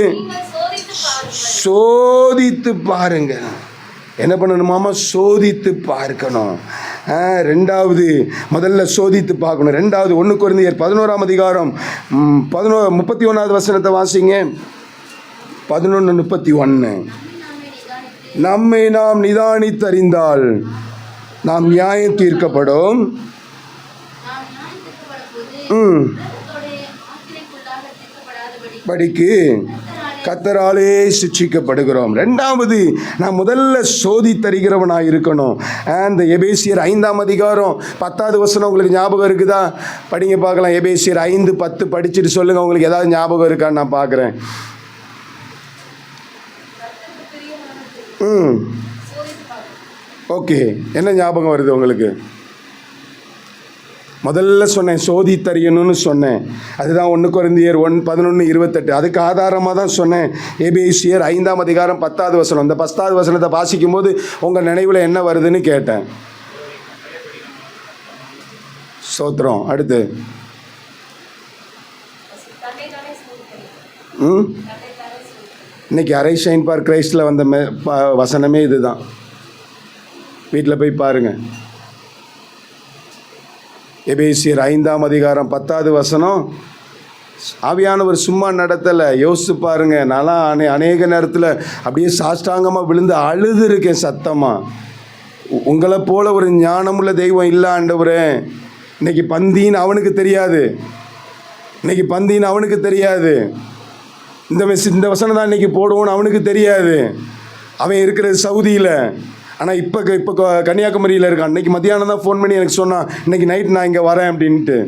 சோதித்து பாருங்க. என்ன பண்ணணுமாமா? சோதித்து பார்க்கணும். முதல்ல சோதித்து பார்க்கணும். ரெண்டாவது 1 கொரிந்தியர் 11ஆம் அதிகாரம் 31வது வசனத்தை வாசிங்க. 11:31. நம்மை நாம் நிதானித்தறிந்தால் நாம் நியாயம் தீர்க்கப்படும். படிக்கு கர்த்தராலே சிட்சிக்கப்படுகிறோம். ரெண்டாவது நான் முதல்ல சோதித்தறிகிறவனாக இருக்கணும். அந்த எபேசியர் 5ஆம் அதிகாரம் 10வது வசனம் உங்களுக்கு ஞாபகம் இருக்குதா? படிங்க பார்க்கலாம். எபேசியர் 5:10 படிச்சுட்டு சொல்லுங்க, உங்களுக்கு ஏதாவது ஞாபகம் இருக்கான்னு நான் பார்க்குறேன். ஓகே, என்ன ஞாபகம் வருது உங்களுக்கு? முதல்ல சொன்னேன் சோதித்தறியணும்னு சொன்னேன். அதுதான் 1 கொரிந்தியர் 11:28. அதுக்கு ஆதாரமாக தான் சொன்னேன் எபேசியர் 5ஆம் அதிகாரம் 10வது வசனம். இந்த 10வது வசனத்தை வாசிக்கும் போது உங்கள் நினைவில் என்ன வருதுன்னு கேட்டேன். ஸ்தோத்திரம். அடுத்து இன்னைக்கு அரை ஷைன் பார் கிரைஸ்டில் வந்த வசனமே இதுதான். வீட்டில் போய் பாருங்கள். எபேசியர் 5ஆம் அதிகாரம் 10வது வசனம். ஆவியானவர் சும்மா நடத்தலை, யோசிச்சு பாருங்க. நான்லாம் அநேக நேரத்தில் அப்படியே சாஷ்டாங்கமாக விழுந்து அழுது இருக்கேன் சத்தமாக. உங்களை போல ஒரு ஞானமுள்ள தெய்வம் இல்லை ஆண்டவரே. இன்னைக்கு பந்தின்னு அவனுக்கு தெரியாது. இந்த வசனம் தான் இன்னைக்கு போடுவோன்னு அவனுக்கு தெரியாது. அவன் இருக்கிறது சவுதியில், ஆனால் இப்போ கன்னியாகுமரியில் இருக்கான். இன்றைக்கி மத்தியானம் தான் ஃபோன் பண்ணி எனக்கு சொன்னான், இன்றைக்கி நைட் நான் இங்கே வரேன் அப்படின்ட்டு.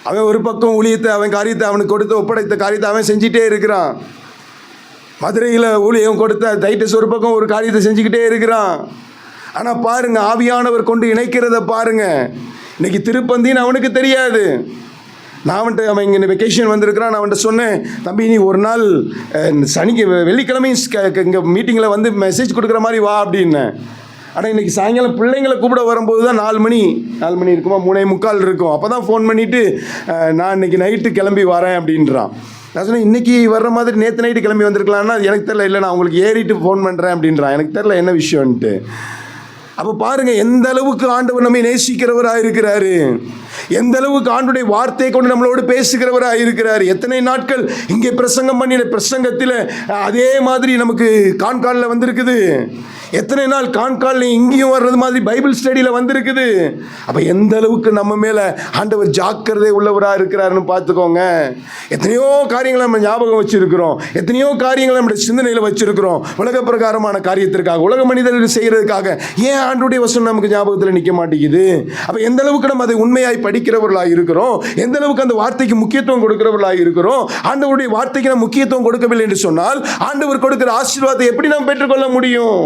அவன் ஒரு பக்கம் ஊழியத்தை, அவன் காரியத்தை, அவனுக்கு ஒப்படைத்த காரியத்தை அவன் செஞ்சிட்டே இருக்கிறான். மதுரையில் ஊழியம் கொடுத்த டைட்டஸ் ஒரு பக்கம் ஒரு காரியத்தை செஞ்சுக்கிட்டே இருக்கிறான். ஆனால் பாருங்கள், ஆவியானவர் கொண்டு இணைக்கிறத பாருங்கள். இன்றைக்கி திருப்பந்தின்னு அவனுக்கு தெரியாது. அவன் இங்கே வெக்கேஷன் வந்திருக்கிறான். நான் அவன்கிட்ட சொன்னேன், தம்பி நீ ஒரு நாள் வெள்ளிக்கிழமையும் இங்கே மீட்டிங்கில் வந்து மெசேஜ் கொடுக்குற மாதிரி வா அப்படின்னேன். ஆனால் இன்றைக்கி சாயங்காலம் பிள்ளைங்களை கூப்பிட வரும்போது தான் 4 மணி இருக்குமா, 3:45 இருக்கும். அப்போ தான் ஃபோன் பண்ணிவிட்டு நான் இன்றைக்கி நைட்டு கிளம்பி வரேன் அப்படின்றான். நான் சொன்னேன், இன்றைக்கி வர்ற மாதிரி நேற்று நைட்டு கிளம்பி வந்திருக்கலான்னா எனக்கு தெரில, இல்லை நான் உங்களுக்கு ஏறிட்டு ஃபோன் பண்ணுறேன் அப்படின்றான். எனக்கு தெரில என்ன விஷயம்ன்ட்டு. அப்போ பாருங்கள் எந்த அளவுக்கு ஆண்டவர் நம்மை நேசிக்கிறவராக இருக்கிறாரு, எந்த அளவுக்கு ஆண்டுடைய வார்த்தையை கொண்டு நம்மளோடு பேசுகிறவராக இருக்கிறார். எத்தனை நாட்கள் இங்கே பிரசங்கம் பண்ணின பிரசங்கத்தில் அதே மாதிரி நமக்கு கான்காலில் வந்திருக்குது. எத்தனை நாள் கான்காலில் இங்கேயும் வர்றது மாதிரி பைபிள் ஸ்டடியில் வந்திருக்குது. அப்போ எந்த அளவுக்கு நம்ம மேலே ஆண்டவர் ஜாக்கிரதை உள்ளவராக இருக்கிறாருன்னு பார்த்துக்கோங்க. எத்தனையோ காரியங்களை நம்ம ஞாபகம் வச்சுருக்கிறோம், எத்தனையோ காரியங்களை நம்முடைய சிந்தனையில் வச்சுருக்கிறோம். உலக பிரகாரமான காரியத்திற்காக, உலக மனிதர்கள் செய்கிறதுக்காக. ஏன் ஆண்டுடைய வசனம் நமக்கு ஞாபகத்தில் நிற்க மாட்டேங்குது? அப்போ எந்த அளவுக்கு நம்ம அதை உண்மையாய் படிக்கிறவர்களாக இருக்கிறோம், எந்த அளவுக்கு அந்த வார்த்தைக்கு முக்கியத்துவம் கொடுக்கிறவர்களாக இருக்கிறோம். ஆண்டவருடைய வார்த்தைக்கு நாம் முக்கியத்துவம் கொடுக்கவில்லை என்று சொன்னால் ஆண்டவர் கொடுக்கிற ஆசீர்வாதத்தை எப்படி நாம் பெற்றுக்கொள்ள முடியும்?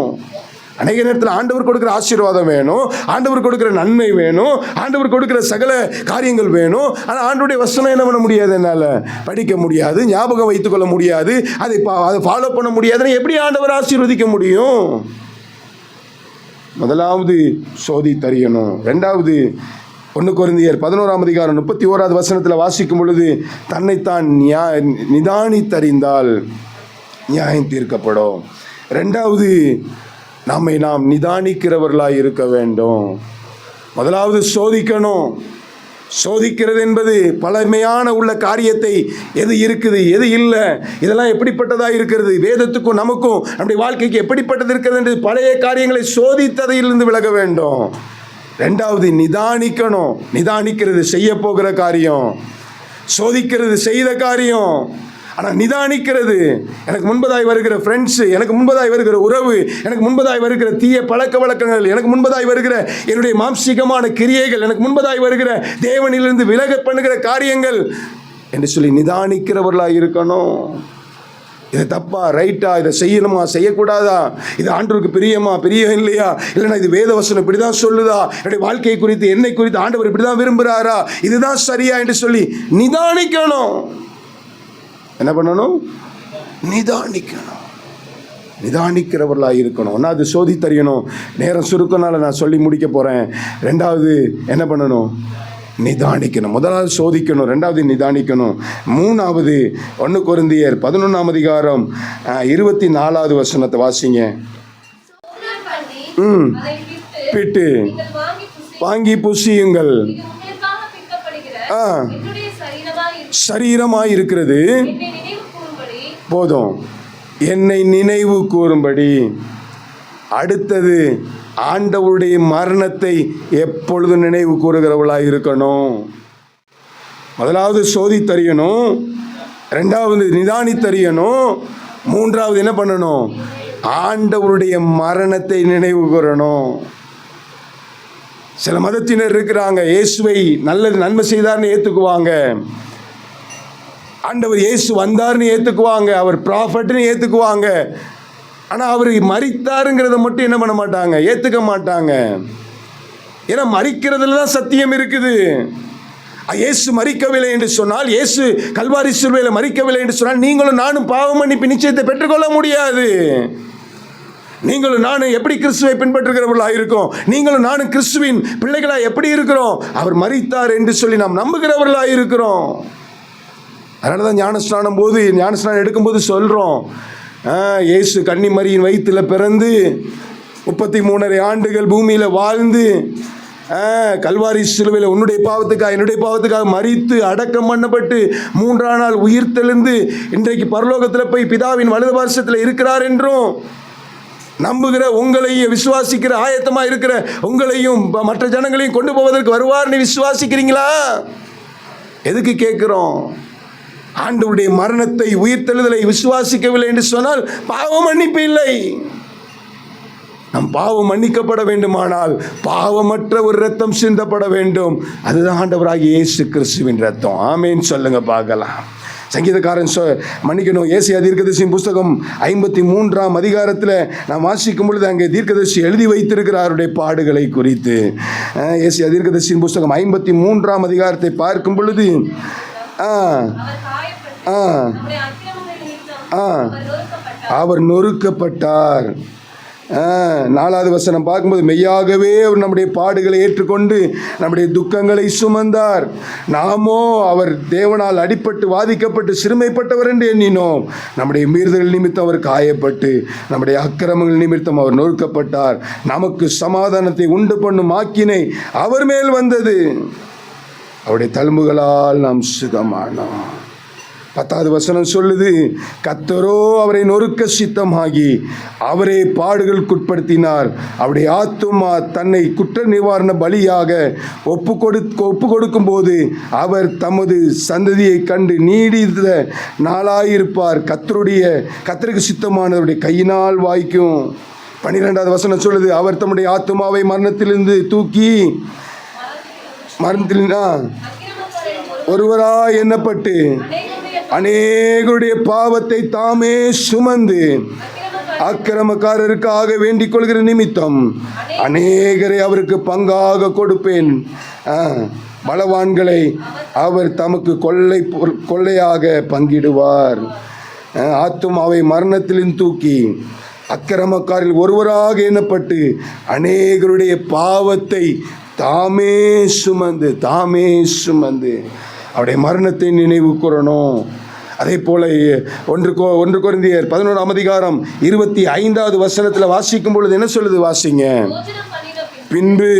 அநேக நேரத்தில் ஆண்டவர் கொடுக்கிற ஆசீர்வாதம் வேணும், ஆண்டவர் கொடுக்கிற நன்மை வேணும், ஆண்டவர் கொடுக்கிற சகல காரியங்கள் வேணும். ஆனால் ஆண்டவருடைய வசனம் என்ன பண்ண முடியாது, என்னால் படிக்க முடியாது, ஞாபகம் வைத்துக் கொள்ள முடியாது, அதை ஃபாலோ பண்ண முடியாதுன்னு எப்படி ஆண்டவர் ஆசீர்வதிக்க முடியும்? முதலாவது சோதி தெரியணும். ரெண்டாவது 1 கொரிந்தியர் 11ஆம் அதிகாரம் 31வது வசனத்தில் வாசிக்கும் பொழுது, தன்னைத்தான் நிதானித்தறிந்தால் நியாயம் தீர்க்கப்படும். ரெண்டாவது, நாம் நிதானிக்கிறவர்களாக இருக்க வேண்டும். முதலாவது சோதிக்கணும். சோதிக்கிறது என்பது பழமையான உள்ள காரியத்தை, எது இருக்குது எது இல்லை, இதெல்லாம் எப்படிப்பட்டதாக இருக்கிறது, வேதத்துக்கும் நமக்கும் நம்முடைய வாழ்க்கைக்கு எப்படிப்பட்டது இருக்கிறது என்று பழைய காரியங்களை சோதித்ததிலிருந்து விலக வேண்டும். ரெண்டாவது நிதானிக்கணும். நிதானிக்கிறது செய்ய போகிற காரியம், சோதிக்கிறது செய்த காரியம். ஆனால் நிதானிக்கிறது எனக்கு முன்பதாய் வருகிற ஃப்ரெண்ட்ஸு, எனக்கு முன்பதாய் வருகிற உறவு, எனக்கு முன்பதாய் வருகிற தீய பழக்க வழக்கங்கள், எனக்கு முன்பதாய் வருகிற என்னுடைய மாம்சீகமான கிரியைகள், எனக்கு முன்பதாய் வருகிற தேவனிலிருந்து விலக பண்ணுகிற காரியங்கள் என்று சொல்லி நிதானிக்கிறவர்களாக இருக்கணும். இது தப்பா ரைட்டா, இதை செய்யணுமா செய்யக்கூடாதா, இது ஆண்டவருக்கு பிரியமா பிரியம் இல்லையா, இல்லைன்னா இது வேதவசனம் இப்படி தான் சொல்லுதா, என்னுடைய வாழ்க்கை குறித்து என்னை குறித்து ஆண்டவர் இப்படி தான் விரும்புகிறாரா, இதுதான் சரியா என்று சொல்லி நிதானிக்கணும். என்ன பண்ணணும்? நிதானிக்கணும். நிதானிக்கிறவர்களாக இருக்கணும். ஒன்று அது சோதி தெரியணும். நேரம் சுருக்கனால நான் சொல்லி முடிக்க போகிறேன். ரெண்டாவது என்ன பண்ணணும்? நிதானிக்கணும். முதலாவது சோதிக்கணும், ரெண்டாவது நிதானிக்கணும். மூணாவது 1 கொரிந்தியர் 11ஆம் அதிகாரம் 24வது வசனத்தை வாசிங்க. பிட்டு வாங்கி புசியுங்கள், சரீரமாய் இருக்கிறது போதும், என்னை நினைவு கூறும்படி. அடுத்தது ஆண்டவருடைய மரணத்தை எப்பொழுது நினைவு கூறுகிறவளாக இருக்கணும். முதலாவது சோதி தெரியணும், ரெண்டாவது நிதானி தெரியணும், மூன்றாவது என்ன பண்ணணும்? ஆண்டவருடைய மரணத்தை நினைவு கூறணும். சில மதத்தினர் இருக்கிறாங்க, இயேசுவை நல்லது நன்மை செய்தார்னு ஏற்றுக்குவாங்க, ஆண்டவர் இயேசு வந்தார்னு ஏற்றுக்குவாங்க, அவர் ப்ராஃபட்னு ஏற்றுக்குவாங்க. ஆனால் அவர் மரித்தாருங்கிறத மட்டும் என்ன பண்ண மாட்டாங்க, ஏற்றுக்க மாட்டாங்க. ஏன்னா மரிக்கிறதுல தான் சத்தியம் இருக்குது. இயேசு மரிக்கவில்லை என்று சொன்னால், இயேசு கல்வாரி சிலுவையில் மரிக்கவில்லை என்று சொன்னால், நீங்களும் நானும் பாவ மன்னிப்பு நிச்சயத்தை பெற்றுக்கொள்ள முடியாது. நீங்களும் நானும் எப்படி கிறிஸ்துவை பின்பற்றுகிறவர்களாக இருக்கோம், நீங்களும் நானும் கிறிஸ்துவின் பிள்ளைகளாக எப்படி இருக்கிறோம், அவர் மரித்தார் என்று சொல்லி நாம் நம்புகிறவர்களாக இருக்கிறோம். அதனால தான் ஞானஸ்நானம் எடுக்கும்போது சொல்கிறோம், இயேசு கன்னிமரியின் வயிற்றில் பிறந்து 33.5 ஆண்டுகள் பூமியில் வாழ்ந்து கல்வாரி சிலுவையில் உன்னுடைய பாவத்துக்காக என்னுடைய பாவத்துக்காக மரித்து அடக்கம் பண்ணப்பட்டு 3ஆம் நாள் உயிர் தெழுந்து இன்றைக்கு பரலோகத்தில் போய் பிதாவின் வலது பார்சத்தில் இருக்கிறார் என்றும் நம்புகிற உங்களையும் விசுவாசிக்கிற ஆயத்தமாக இருக்கிற உங்களையும் மற்ற ஜனங்களையும் கொண்டு போவதற்கு வருவார்னு விசுவாசிக்கிறீங்களா? எதுக்கு கேட்குறோம்? ஆண்டவருடைய மரணத்தை உயிர்த்தெழுதலை விசுவாசிக்கவில்லை என்று சொன்னால் பாவ மன்னிப்பு இல்லை. நம் பாவம் மன்னிக்கப்பட வேண்டுமானால் பாவமற்ற ஒரு இரத்தம் சிந்தப்பட வேண்டும். அதுதான் ஆண்டவராகிய இயேசு கிறிஸ்துவின் இரத்தம். ஆமேன் சொல்லுங்க பார்க்கலாம். சங்கீதக்காரன் மன்னிக்கணும், ஏசாயா தீர்க்கதரிசியின் புஸ்தகம் 53ஆம் அதிகாரத்தில் நாம் வாசிக்கும் பொழுது அங்கே தீர்க்கதரிசி எழுதி வைத்திருக்கிறார் அவருடைய பாடுகளை குறித்து. ஏசாயா தீர்க்கதரிசியின் புஸ்தகம் 53ஆம் அதிகாரத்தை பார்க்கும் பொழுது அவர் நொறுக்கப்பட்டார். 4வது வசனம் பார்க்கும்போது, மெய்யாகவே அவர் நம்முடைய பாடுகளை ஏற்றுக்கொண்டு நம்முடைய துக்கங்களை சுமந்தார், நாமோ அவர் தேவனால் அடிபட்டு வாதிக்கப்பட்டு சிறுமைப்பட்டவர் என்று எண்ணினோம், நம்முடைய மீறுதல் நிமித்தம் அவர் காயப்பட்டு நம்முடைய அக்கிரமங்கள் நிமித்தம் அவர் நொறுக்கப்பட்டார், நமக்கு சமாதானத்தை உண்டு பண்ணும் ஆக்கினை அவர் மேல் வந்தது, அவருடைய தழும்புகளால் நாம் சுகமானோம். 10வது வசனம் சொல்லுது, கர்த்தரோ அவரை நொறுக்க சித்தமாகி அவரே பாடுகளுக்குட்படுத்தினார், அவருடைய ஆத்துமா தன்னை குற்ற நிவாரண பலியாக ஒப்பு கொடுக்கும் போது அவர் தமது சந்ததியை கண்டு நீடித்த நாளாயிருப்பார், கர்த்தருக்கு சித்தமானவருடைய கையினால் வாய்க்கும். 12வது வசனம் சொல்லுது, அவர் தம்முடைய ஆத்துமாவை மரணத்திலிருந்து தூக்கி மரணத்தில் ஒருவராய் எண்ணப்பட்டு அநேகருடைய பாவத்தை தாமே சுமந்து அக்கிரமக்காரருக்காக வேண்டிக் கொள்கிற நிமித்தம் அநேகரை அவருக்கு பங்காக கொடுப்பேன். பலவான்களை அவர் தமக்கு கொள்ளையாக பங்கிடுவார். ஆத்துமாவை மரணத்திலும் தூக்கி அக்கிரமக்காரில் ஒருவராக எண்ணப்பட்டு அநேகருடைய பாவத்தை தாமே சுமந்து அவருடைய மரணத்தை நினைவு கூறணும். அதே போல 1 கொரிந்தியர் 11 25 வசனத்தில் வாசிக்கும் பொழுது என்ன சொல்லுது? வாசிங்க. பின்பு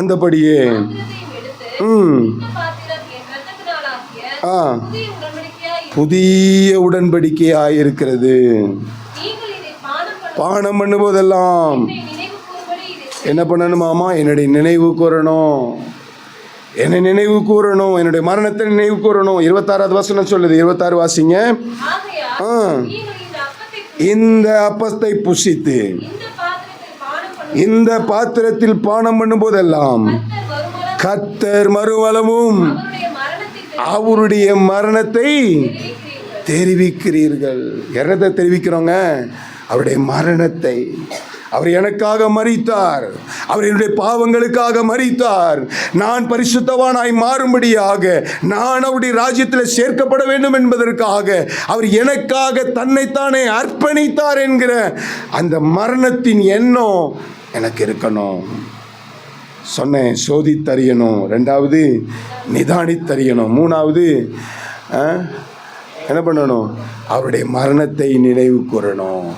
அந்தபடியே புதிய உடன்படிக்கையாயிருக்கிறது. பானம் பண்ணும்போதெல்லாம் என்ன பண்ணணுமாமா? என்னுடைய நினைவு கூறணும், என்னை நினைவு கூறணும், என்னுடைய மரணத்தை நினைவு கூறணும். 26 வசனம் சொல்லுது. 26 வாசிங்க. இந்த அப்பத்தை புசித்து இந்த பாத்திரத்தில் பானம் பண்ணும் போதெல்லாம் கர்த்தர் மறுவலமும் அவருடைய மரணத்தை தெரிவிக்கிறீர்கள். என்னத்தை தெரிவிக்கிறோங்க? அவருடைய மரணத்தை. அவர் எனக்காக மரித்தார், அவர் என்னுடைய பாவங்களுக்காக மரித்தார். நான் பரிசுத்தவானாய் மாறும்படியாக, நான் அவருடைய ராஜ்யத்தில் சேர்க்கப்பட வேண்டும் என்பதற்காக அவர் எனக்காக தன்னைத்தானே அர்ப்பணித்தார் என்கிற அந்த மரணத்தின் எண்ணம் எனக்கு இருக்கணும். சொன்னேன், சோதித்தறியணும். 2வது நிதானித்தறியணும். 3வது என்ன பண்ணணும்? அவருடைய மரணத்தை நினைவு கூறணும்.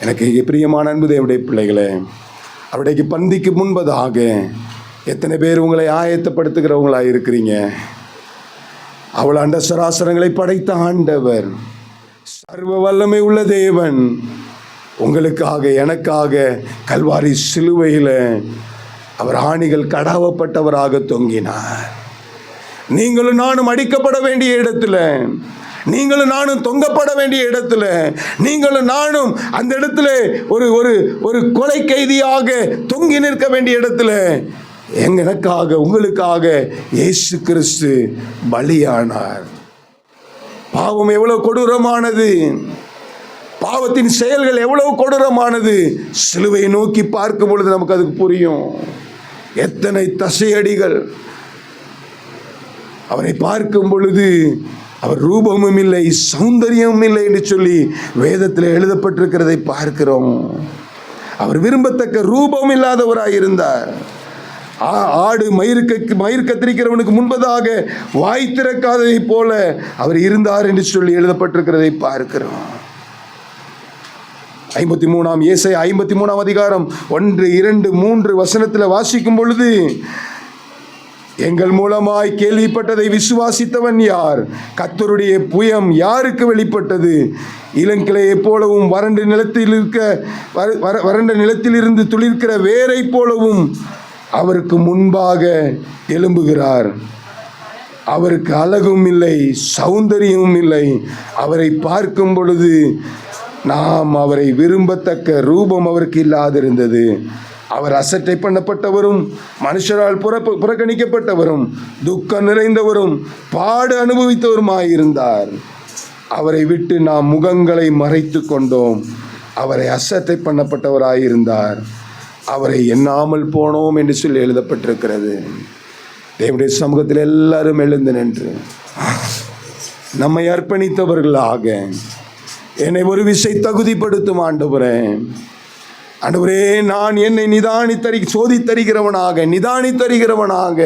எனக்கு பிரியமான அன்பு தேவனுடைய பிள்ளைகளே, அவருடைய பந்திக்கு முன்பதாக எத்தனை பேர் உங்களை ஆயத்தப்படுத்துகிறவங்களாக இருக்கிறீங்க? அவள் அண்ட சராசரங்களை படைத்த ஆண்டவர், சர்வ வல்லமை உள்ள தேவன் உங்களுக்காக எனக்காக கல்வாரி சிலுவையில் அவர் ஆணிகள் கடாவப்பட்டவராக தொங்கினார். நீங்களும் நானும் அடிக்கப்பட வேண்டிய இடத்துல, நீங்களும் நானும் தொங்கப்பட வேண்டிய இடத்துல, நீங்களும் நானும் அந்த இடத்துல ஒரு கொலை கைதியாக தொங்கி நிற்க வேண்டிய இடத்துல எனக்காக உங்களுக்காக இயேசு கிறிஸ்து பலியானார். பாவம் எவ்வளவு கொடூரமானது, பாவத்தின் செயல்கள் எவ்வளவு கொடூரமானது. சிலுவையை நோக்கி பார்க்கும் பொழுது நமக்கு அதுக்கு புரியும். எத்தனை தசையடிகள். அவரை பார்க்கும் பொழுது அவர் ரூபமும் இல்லை, சௌந்தரியமும் இல்லை என்று சொல்லி வேதத்தில் எழுதப்பட்டிருக்கிறதை பார்க்கிறோம். அவர் விரும்பத்தக்க ரூபம் இல்லாதவராய் இருந்தார். ஆடு மயிர் கத்திரிக்கிறவனுக்கு முன்பதாக வாய் திறக்காததை போல அவர் இருந்தார் என்று சொல்லி எழுதப்பட்டிருக்கிறதை பார்க்கிறோம். 53 ஏசாயா 53 அதிகாரம் 1, 2, 3 வசனத்தில் வாசிக்கும் பொழுது, எங்கள் மூலமாய் கேள்விப்பட்டதை விசுவாசித்தவன் யார்? கர்த்தருடைய புயம் யாருக்கு வெளிப்பட்டது? இளங்கிளையைப் போலவும் வறண்ட நிலத்திலிருந்து துளிர்க்கிற வேரை போலவும் அவருக்கு முன்பாக எழும்புகிறார். அவருக்கு அழகும் இல்லை, சௌந்தரியமும் இல்லை. அவரை பார்க்கும் பொழுது நாம் அவரை விரும்பத்தக்க ரூபம் அவருக்கு இல்லாதிருந்தது. அவர் அசட்டை பண்ணப்பட்டவரும், மனுஷரால் புறக்கணிக்கப்பட்டவரும், துக்கம் நிறைந்தவரும், பாடு அனுபவித்தவருமாயிருந்தார். அவரை விட்டு நாம் முகங்களை மறைத்து கொண்டோம். அவரை அசட்டை பண்ணப்பட்டவராயிருந்தார், அவரை எண்ணாமல் போனோம் என்று சொல்லி எழுதப்பட்டிருக்கிறது. தேவனுடைய சமூகத்தில் எல்லாரும் எழுந்து நின்று நம்மை அர்ப்பணித்தவர்களாக, என்னை ஒரு விசை தகுதிப்படுத்தும் ஆண்டவரே, ஆண்டவரே, நான் என்னை சோதித்தருகிறவனாக, நிதானித்தருகிறவனாக,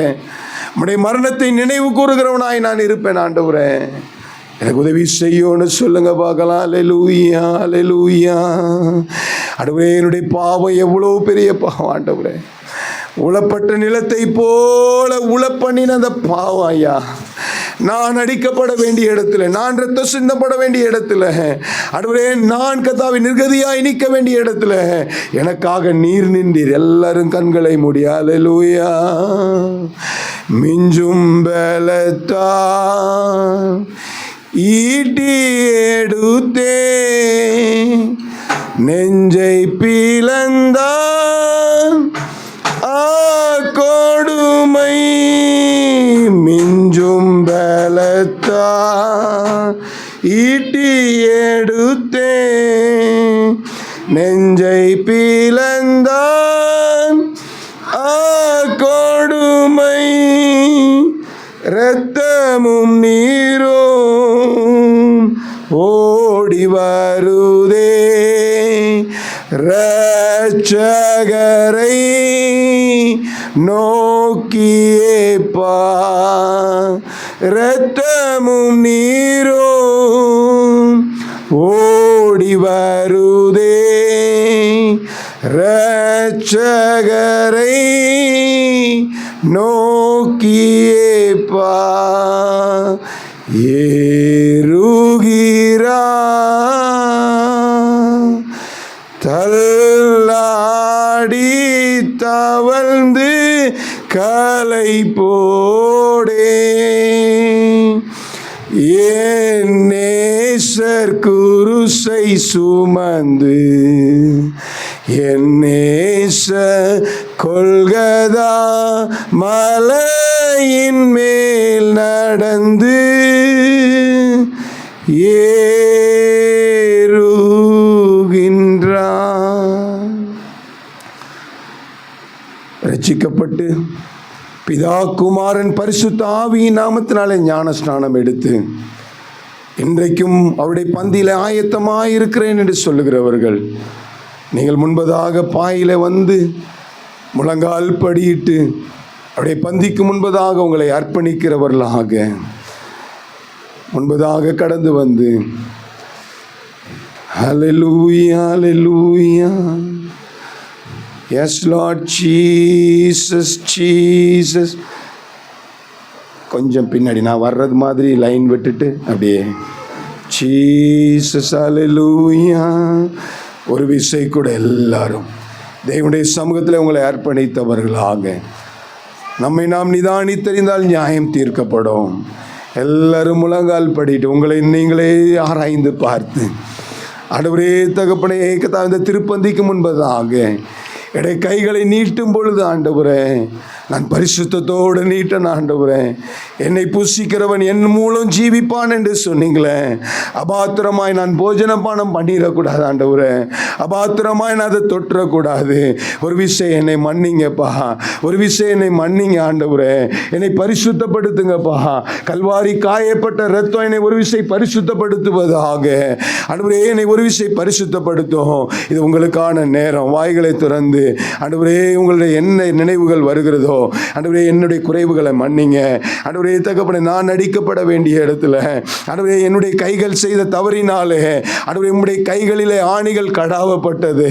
உம்முடைய மரணத்தை நினைவு கூறுகிறவனாய் நான் இருப்பேன். ஆண்டவரே, எனக்கு உதவி செய்யோன்னு சொல்லுங்க பார்க்கலாம். அல்லேலூயா, அல்லேலூயா. ஆண்டவரே, என்னுடைய பாவம் எவ்வளோ பெரிய பாவம் ஆண்டவரே. உளப்பட்ட நிலத்தை போல உளப்பண்ணின அந்த பாவம் ஐயா. நான் அடிக்கப்பட வேண்டிய இடத்துல, நான் ரத்தம் சிந்தப்பட வேண்டிய இடத்துல, ஆண்டவரே, நான் கர்த்தாவே நிர்கதியாய் நிற்க வேண்டிய இடத்துல எனக்காக நீர் நின்றீர். எல்லாரும் கண்களை மூடி அல்லேலூயா. மிஞ்சும் பலத்தா ஈட்டி எடுத்தே நெஞ்சை பிளந்தான் கொடு இரத்தமும் நீரும் ஓடி வருதே, இரட்சகரை நோக்கியேப்பா. இரத்தமும் நீரும் ஓடி வருதே, இரட்சகரை நோக்கியேப்பா. ஏறுகிறா தள்ளாடி தவழ்ந்து கலை போடே, என் நேசர் குருசை சுமந்து என் நேசர் கொல்கதா மலையின் மேல் நடந்து ஏறுகின்றான். ரட்சிக்கப்பட்டு பிதா குமாரன் பரிசுத்த ஆவியின் நாமத்தினாலே ஞான ஸ்நானம் எடுத்து இன்றைக்கும் அவருடைய பந்தியில் ஆயத்தமாயிருக்கிறேன் என்று சொல்லுகிறவர்கள், நீங்கள் முன்பதாக பாயில வந்து முழங்கால் படியிட்டு அவருடைய பந்திக்கு முன்பதாக உங்களை அர்ப்பணிக்கிறவர்களாக முன்பதாக கடந்து வந்து ஹல்லேலூயா ஹல்லேலூயா, எஸ் லார்ட் ஜீசஸ் ஜீசஸ். கொஞ்சம் பின்னாடி நான் வர்றது மாதிரி லைன் விட்டுட்டு அப்படியே ஜீசஸ் ஹல்லேலூயா. ஒரு விசை கூட எல்லாரும் தேவனுடைய சமூகத்தில் உங்களை அர்ப்பணித்தவர்களாக நம்மை நாம் நிதானித்தறிந்தால் நியாயம் தீர்க்கப்படும். எல்லாரும் முழங்கால் படிட்டு உங்களை நீங்களே ஆராய்ந்து பார்த்து, ஆண்டவரே தகப்பனே கர்த்தாவே, இந்த திருப்பந்திக்கு முன்பதாக என்னுடைய கைகளை நீட்டும் பொழுது ஆண்டவரே நான் பரிசுத்தத்தோடு நீட்டன் ஆண்டவரே. என்னை புசிக்கிறவன் என் மூலம் ஜீவிப்பான் என்று சொன்னீங்களே, அபாத்திரமாய் நான் போஜனபானம் பண்ணிடக்கூடாது ஆண்டவரே, அபாத்திரமாய் நான் அதை தொற்றக்கூடாது. ஒரு விஷயம் என்னை மன்னிங்கப்பா, ஒரு விஷயம் என்னை மன்னிங்க ஆண்டவரே, என்னை பரிசுத்தப்படுத்துங்கப்பா. கல்வாரி காயப்பட்ட ரத்தம் என்னை ஒரு விஷயம் பரிசுத்தப்படுத்துவதாக ஆண்டவரே, என்னை ஒரு விஷயம் பரிசுத்தப்படுத்தும். இது உங்களுக்கான நேரம். வாய்களை திறந்து ஆண்டவரே உங்களுடைய என்ன நினைவுகள் வருகிறதோ ஆண்டவரே என்னுடைய குறைவுகளை மன்னிங்க ஆண்டவரே. தகப்பனே, நான் அடிக்கப்பட வேண்டிய இடத்துல ஆண்டவரே என்னுடைய கைகள் செய்த தவறினாலே ஆண்டவரே உம்முடைய கைகளிலே ஆணிகள் கடாவப்பட்டது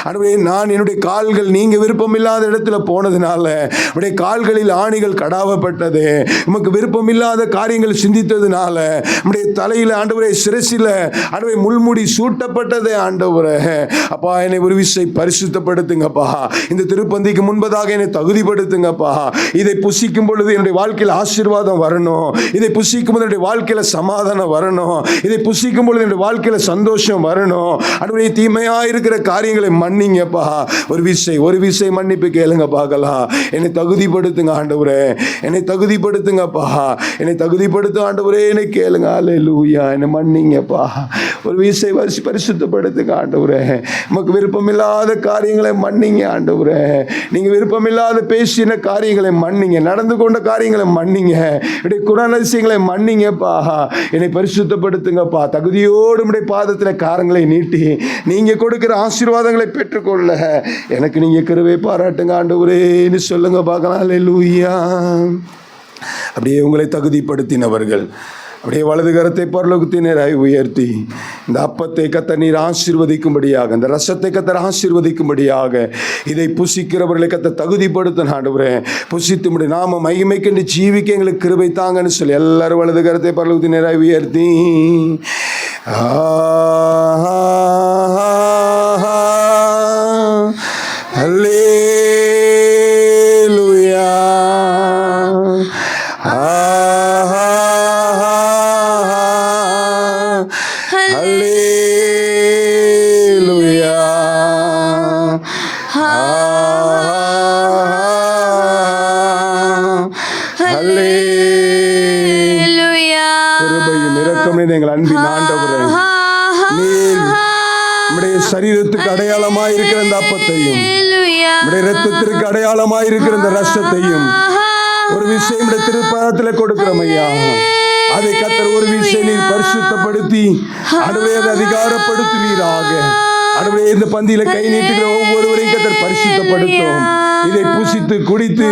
ஆண்டவரே. நான் என்னுடைய கால்கள் நீங்க விருப்பமில்லாத இடத்துல போனதுனால உடைய கால்களில் ஆணிகள் கடாவப்பட்டது. உமக்கு விருப்பமில்லாத காரியங்கள் சிந்தித்ததுனால உம்முடைய தலையில் ஆண்டவரே சிரசில ஆண்டவரே முள்முடி சூட்டப்பட்டது ஆண்டவரே. அப்பா, என்னை ஒரு விசை பரிசுத்தப்படுத்துங்கப்பா. இந்த திருப்பந்திக்கு முன்பதாக என்னை தகுதிப்படுத்துங்கப்பா. இதை புசிக்கும் பொழுது என்னுடைய வாழ்க்கையில் ஆசீர்வாதம் வரணும். இதை புசிக்கும் போது என்னுடைய வாழ்க்கையில சமாதானம் வரணும். இதை புசிக்கும் பொழுது என்னுடைய வாழ்க்கையில சந்தோஷம் வரணும். ஆண்டவரே, தீமையா இருக்கிற காரியங்களை மன்னிங்கப்பா. ஒரு விசை மன்னிப்பு கேளுங்க பார்க்கலாம். என்னை தகுதிப்படுத்துங்க ஆண்டவரே, என்னை தகுதிப்படுத்துங்கப்பா, என்னை தகுதிப்படுத்த ஆண்டவரே, என்னை கேளுங்க. அல்லேலூயா, என்னை மன்னிங்கப்பா. ஒரு விசை பரிசுத்தப்படுத்துங்க ஆண்டவரே. நமக்கு விருப்பமில்லாத காரியங்களை மன்னிங்க ஆண்டவரே. நீங்க விருப்பமில்லாத பேசின காரியங்களை மன்னிங்க, நடந்து கொண்ட காரியங்களை மன்னிங்க, என்னுடைய குணாதிசயங்களை மன்னிங்கப்பா. என்னை பரிசுத்தப்படுத்துங்கப்பா. தகுதியோடு உம்முடைய பாதத்தில் காரங்களை நீட்டி நீங்க கொடுக்கிற ஆசீர்வாதங்களை பெற்றுக்கொள்ள எனக்கு நீங்க கிருபை பாராட்டுங்க ஆண்டவரேன்னு சொல்லுங்க பார்க்கலாம். அல்லேலூயா. அப்படியே உங்களை தகுதிப்படுத்தினவர்கள் அப்படியே வலது கரத்தை பரலோகத்தினராய் உயர்த்தி இந்த அப்பத்தை கர்த்தர் நீர் ஆசீர்வதிக்கும்படியாக, இந்த ரசத்தை கர்த்தர் ஆசீர்வதிக்கும்படியாக, இதை புசிக்கிறவர்களை கர்த்தர் தகுதிப்படுத்த ஆண்டவரே. புசித்து முடியும் நாம மகிமைக்கென்று ஜீவிக்க எங்களுக்கு கிருபை தாங்கன்னு சொல்லி எல்லாரும் வலது கரத்தை பரலோகத்தினராய் உயர்த்தி அல்லேலூயா எங்கள் அன்பின் ஆண்டவரே, நீர் நம்முடைய சரீரத்துக்கு அடையாளமாய் இருக்கிற இந்த அப்பத்தையும் நம்முடைய இரத்தத்திற்கு அடையாளமாய் இருக்கிற இந்த ரசத்தையும் ஒரு விஷயம் திருப்பாதத்தில் கொடுக்கிறோம் ஐயா. அதை கர்த்தர் ஒரு விஷயம் நீர் பரிசுத்தப்படுத்தி ஆண்டவரே அதை அதிகாரப்படுத்துவீராக. ஆண்டவரே இந்த பந்தியில கை நீட்டுகிற ஒவ்வொருவரையும் கர்த்தர் பரிசுத்தப்படுத்தும். இதை புசித்து குடித்து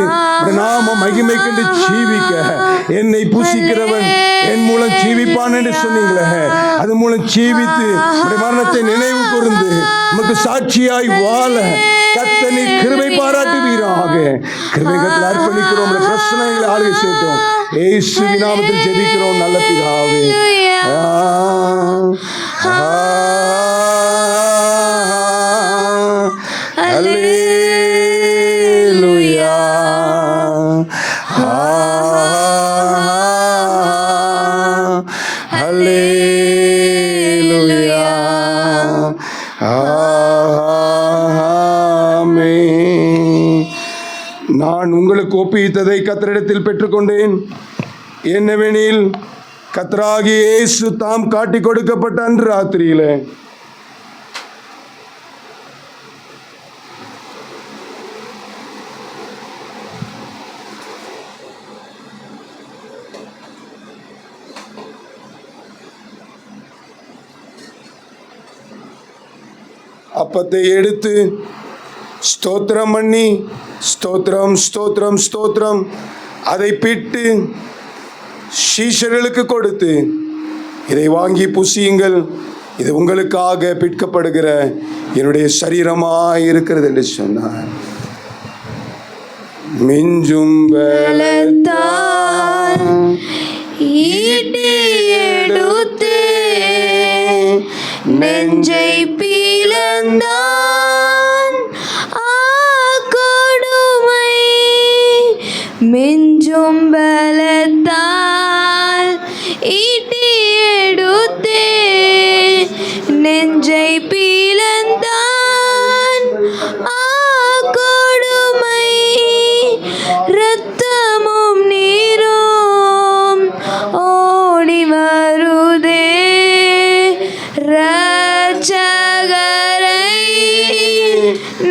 நாம மகிமை கண்டு ஜீவிக்க, என்னை புசிக்கிறவன் என் மூலம் ஜீவிப்பான் என்று சொன்னீங்களே, அது மூலம் ஜீவித்து மரணத்தை நினைவு கூர்ந்து நமக்கு சாட்சியாய் வாழ கர்த்தர் நீர் கிருபை பாராட்டுவீராக. கிருபை கர்த்தர் அர்ப்பணிக்கிறோம். பிரச்சனைகளை ஆளுகை செய்தோம். இயேசுவின் நாமத்தில் ஜெபிக்கிறோம் நல்ல பிதாவே. ஹல்லேலூயா, ஹல்லேலூயா, ஆமென். நான் உங்களுக்கு ஒப்புவித்ததை கர்த்தரிடத்தில் பெற்றுக்கொண்டேன். என்னவெனில் கர்த்தராகிய இயேசு தாம் காட்டிக் கொடுக்கப்பட்ட அன்று ராத்திரியிலே அப்பத்தை எடுத்து ஸ்தோத்திரம் பண்ணி, ஸ்தோத்திரம் ஸ்தோத்திரம் ஸ்தோத்திரம், அதை பிட்டு சீஷர்களுக்கு கொடுத்து, இதை வாங்கி புசியுங்கள், இது உங்களுக்காக பிற்கப்படுகிற என்னுடைய சரீரமாய் இருக்கிறது என்று சொன்னார். மிஞ்சும் பலத்தால் ஈட்டி எடுத்து நெஞ்சை பிளந்தான் கொடுமை, மிஞ்சும் பலத்தால் ஈட்டி எடுத்து நெஞ்சை பிளந்தான் கொடுமை, இரத்தமும் நீரும் ஓடி வருதே இரட்சகரை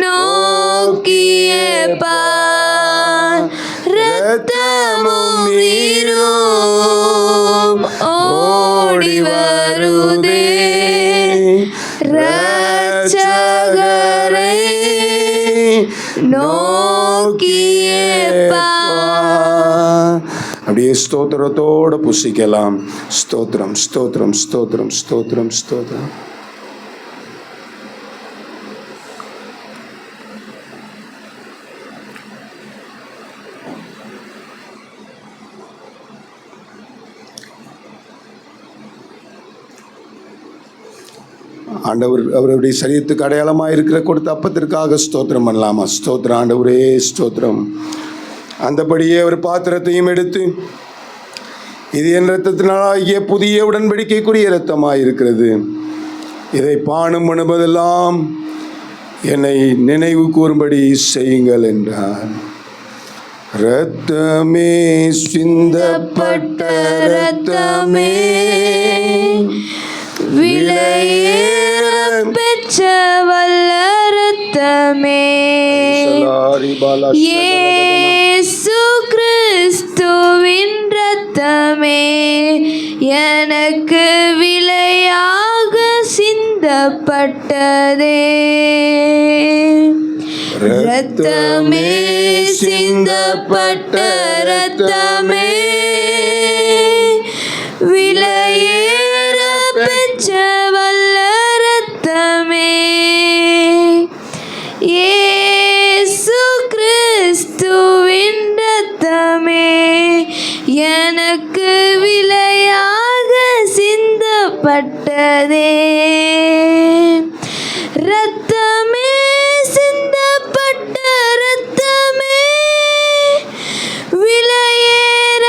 நோக்கிய பார், இரத்தமும் நீரும் ஓடி வருதே இரட்சகரை நோக்கிய பார். அப்படியே ஸ்தோத்திரத்தோட புசிக்கலாம். ஸ்தோத்திரம் ஸ்தோத்திரம் ஸ்தோத்திரம் ஸ்தோத்திரம் ஸ்தோத்திரம். ஆண்டவர் அவருடைய சரீரத்துக்கு அடையாளமாக இருக்கிற கொடுத்த அப்பத்திற்காக ஸ்தோத்திரம் பண்ணலாமா? ஸ்தோத்திரம் ஆண்டவரே, ஸ்தோத்திரம். அந்தபடியே அவர் பாத்திரத்தையும் எடுத்து, இது என் இரத்தத்தினாலாகிய புதிய உடன்படிக்கைக்குரிய இரத்தமாக இருக்கிறது, இதை பானம் பண்ணுவதெல்லாம் என்னை நினைவு கூறும்படி செய்யுங்கள் என்றார். இரத்தமே சிந்தப்பட்ட இரத்தமே, விலையேற பெற்ற வல்ல இரத்தமே, இயேசு கிறிஸ்துவின் இரத்தமே, எனக்கு விலையாக சிந்தப்பட்டதே. இரத்தமே சிந்தப்பட்ட இரத்தமே, விலையேற பெற்ற வல்ல இரத்தமே, இயேசு கிறிஸ்துவின் இரத்தமே, எனக்கு விலையாக சிந்தப்பட்டதே. இரத்தமே சிந்தப்பட்ட இரத்தமே, விலையேற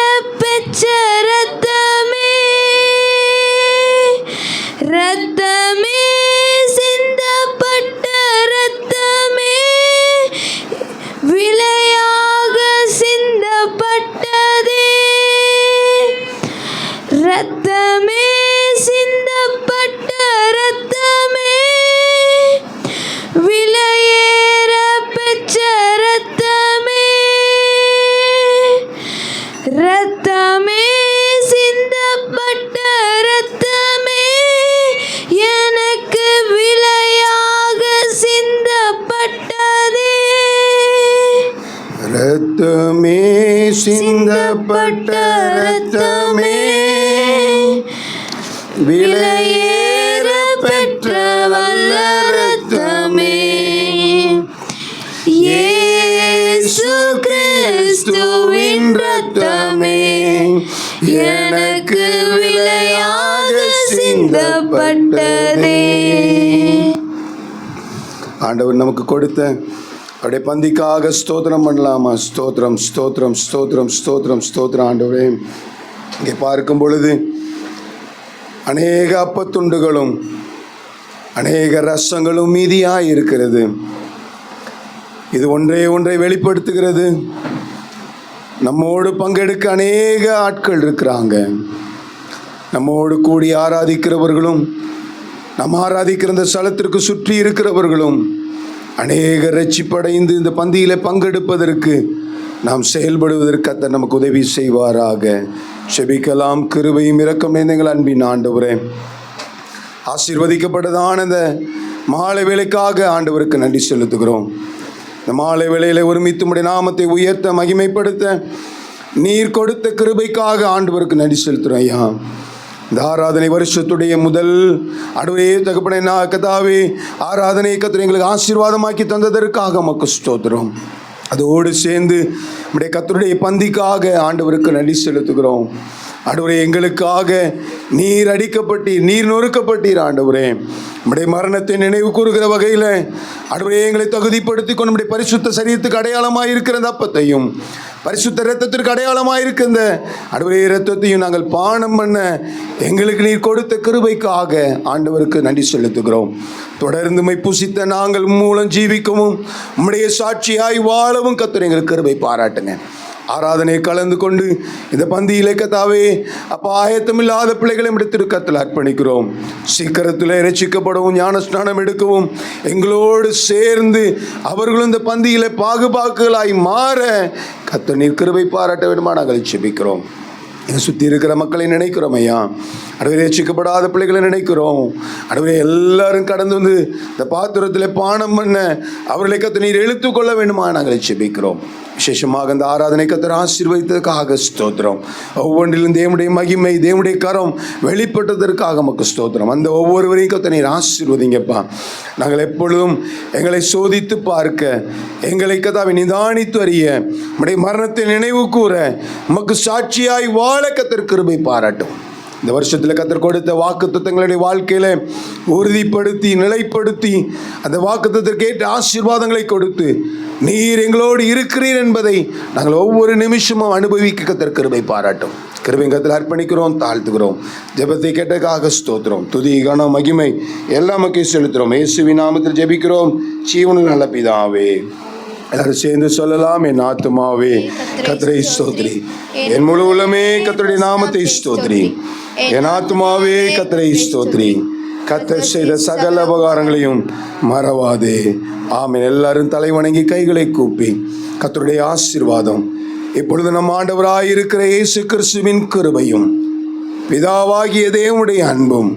ரத்தமே சிந்தப்பட்ட ரத்தமே விலையேற பெற்ற நல்ல ரத்தமே இயேசு கிறிஸ்துவின் ரத்தமே எனக்கு விலையாக சிந்தப்பட்டதே. ஆண்டவர் நமக்கு கொடுத்த அவருடைய பந்திக்காக ஸ்தோத்திரம் பண்ணலாமா? ஸ்தோத்திரம் ஸ்தோத்திரம் ஸ்தோத்திரம் ஸ்தோத்திரம் ஸ்தோத்திரம். ஆண்டவரே, இங்கே பார்க்கும் பொழுது அநேக அப்பத்துண்டுகளும் அநேக ரசங்களும் மீதியாக இருக்கிறது. இது ஒன்றை வெளிப்படுத்துகிறது. நம்மோடு பங்கெடுக்க அநேக ஆட்கள் இருக்கிறாங்க. நம்மோடு கூடி ஆராதிக்கிறவர்களும் நம்ம ஆராதிக்கிற இந்த ஸ்தலத்திற்கு சுற்றி இருக்கிறவர்களும் அநேக ரட்சிப்படைந்து இந்த பந்தியில் பங்கெடுப்பதற்கு நாம் செயல்படுவதற்கு கர்த்தர் நமக்கு உதவி செய்வாராக. செபிக்கலாம். கிருபையும் இரக்கம் நிறைந்த எங்கள் அன்பின் ஆண்டவரே, ஆசீர்வதிக்கப்பட்டதான இந்த மாலை வேளைக்காக ஆண்டவருக்கு நன்றி செலுத்துகிறோம். இந்த மாலை வேளையில் ஒருமித்து உம்முடைய நாமத்தை உயர்த்த மகிமைப்படுத்த நீர் கொடுத்த கிருபைக்காக ஆண்டவருக்கு நன்றி செலுத்துகிறோம். ஐயா, இந்த ஆராதனை வருஷத்துடைய முதல் அடுவே தகப்பனே கதாவே ஆராதனை கர்த்தர் எங்களுக்கு ஆசீர்வாதமாக்கி தந்ததற்காக உமக்கு ஸ்தோத்திரம். அதோடு சேர்ந்து நம்முடைய கர்த்தருடைய பந்திக்காக ஆண்டவருக்கு நன்றி செலுத்துகிறோம். ஆண்டவரே, எங்களுக்காக நீர் அடிக்கப்பட்டீர், நீர் நொறுக்கப்பட்டீர். ஆண்டவரே, நம்முடைய மரணத்தை நினைவு கூறுகிற வகையில் ஆண்டவரே எங்களை தகுதிப்படுத்தி கொண்டு நம்முடைய பரிசுத்த சரீரத்துக்கு அடையாளமாக இருக்கிற அந்த அப்பத்தையும் பரிசுத்த இரத்தத்திற்கு அடையாளமாக இருக்கின்ற ஆண்டவரே இரத்தத்தையும் நாங்கள் பானம் பண்ண எங்களுக்கு நீர் கொடுத்த கிருபைக்காக ஆண்டவருக்கு நன்றி செலுத்துகிறோம். தொடர்ந்து உம்மை புசித்த நாங்கள் மூலம் ஜீவிக்கவும் உம்முடைய சாட்சியாய் வாழவும் கர்த்தர் எங்களுக்கு கிருபை பாராட்டுங்க. ஆராதனை கலந்து கொண்டு இந்த பந்தியிலே கர்த்தாவே அப்போ ஆயத்தமில்லாத பிள்ளைகளை திருக்கரத்தில் அர்ப்பணிக்கிறோம். சீக்கிரத்தில் ரட்சிக்கப்படவும் ஞானஸ்நானம் எடுக்கவும் எங்களோடு சேர்ந்து அவர்களும் இந்த பந்தியிலே பாகுபாக்குகளாய் மாற கர்த்தர் நீர் கிருபை பாராட்ட வேண்டுமா நாங்கள் ஜெபிக்கிறோம். இதை சுற்றி இருக்கிற மக்களை நினைக்கிறோம். ஐயா, அடுவே ரட்சிக்கப்படாத பிள்ளைகளை நினைக்கிறோம். அடுவே எல்லாரும் கடந்து வந்து இந்த பாத்திரத்தில் பானம் பண்ண அவர்களை கர்த்தர் நீர் இழுத்து கொள்ள வேண்டுமா நாங்கள் ஜெபிக்கிறோம். விசேஷமாக இந்த ஆராதனை கர்த்தர் ஆசீர்வதித்ததற்காக ஸ்தோத்திரம். ஒவ்வொன்றிலும் தேவனுடைய மகிமை தேவனுடைய கரம் வெளிப்பட்டதற்காக நமக்கு ஸ்தோத்திரம். அந்த ஒவ்வொருவரையும் கர்த்தர் நீர் ஆசீர்வதிங்கப்பா. நாங்கள் எப்பொழுதும் எங்களை சோதித்து பார்க்க எங்களை கர்த்தாவை நிதானித்து அறிய நம்முடைய மரணத்தை நினைவு கூற நமக்கு சாட்சியாய் வாழ கர்த்தர் கிருபை பாராட்டும். இந்த வருஷத்தில் கர்த்தர் கொடுத்த வாக்குத்தத்தங்களுடைய வாழ்க்கையில் உறுதிப்படுத்தி நிலைப்படுத்தி அந்த வாக்குத்தத்திற்கு ஏற்ற ஆசீர்வாதங்களை கொடுத்து நீர் எங்களோடு இருக்கிறீர் என்பதை நாங்கள் ஒவ்வொரு நிமிஷமும் அனுபவிக்க கர்த்தர் கிருபை பாராட்டும். கிருபை கர்த்தர் அர்ப்பணிக்கிறோம், தாழ்த்துகிறோம். ஜெபத்தை கேட்டதுக்காக ஸ்தோத்திரம். துதி கனம் மகிமை எல்லாம் மக்கள் செலுத்துகிறோம். இயேசுவின் நாமத்தில் ஜெபிக்கிறோம் ஜீவனில் நல்ல பிதாவே. எல்லாரும் சேர்ந்து சொல்லலாம். என் ஆத்துமாவே கர்த்தரை ஸ்தோத்திரி, என் முழு உள்ளமே கர்த்தருடைய நாமத்தை ஸ்தோத்திரி. என் ஆத்துமாவே கர்த்தரை ஸ்தோத்திரி, கர்த்தர் செய்த சகல உபகாரங்களையும் மறவாதே. ஆமென். எல்லாரும் தலை வணங்கி கைகளை கூப்பி கர்த்தருடைய ஆசீர்வாதம் இப்பொழுது நம் ஆண்டவராயிருக்கிற இயேசு கிறிஸ்துவின் கிருபையும் பிதாவாகிய தேவனுடைய அன்பும்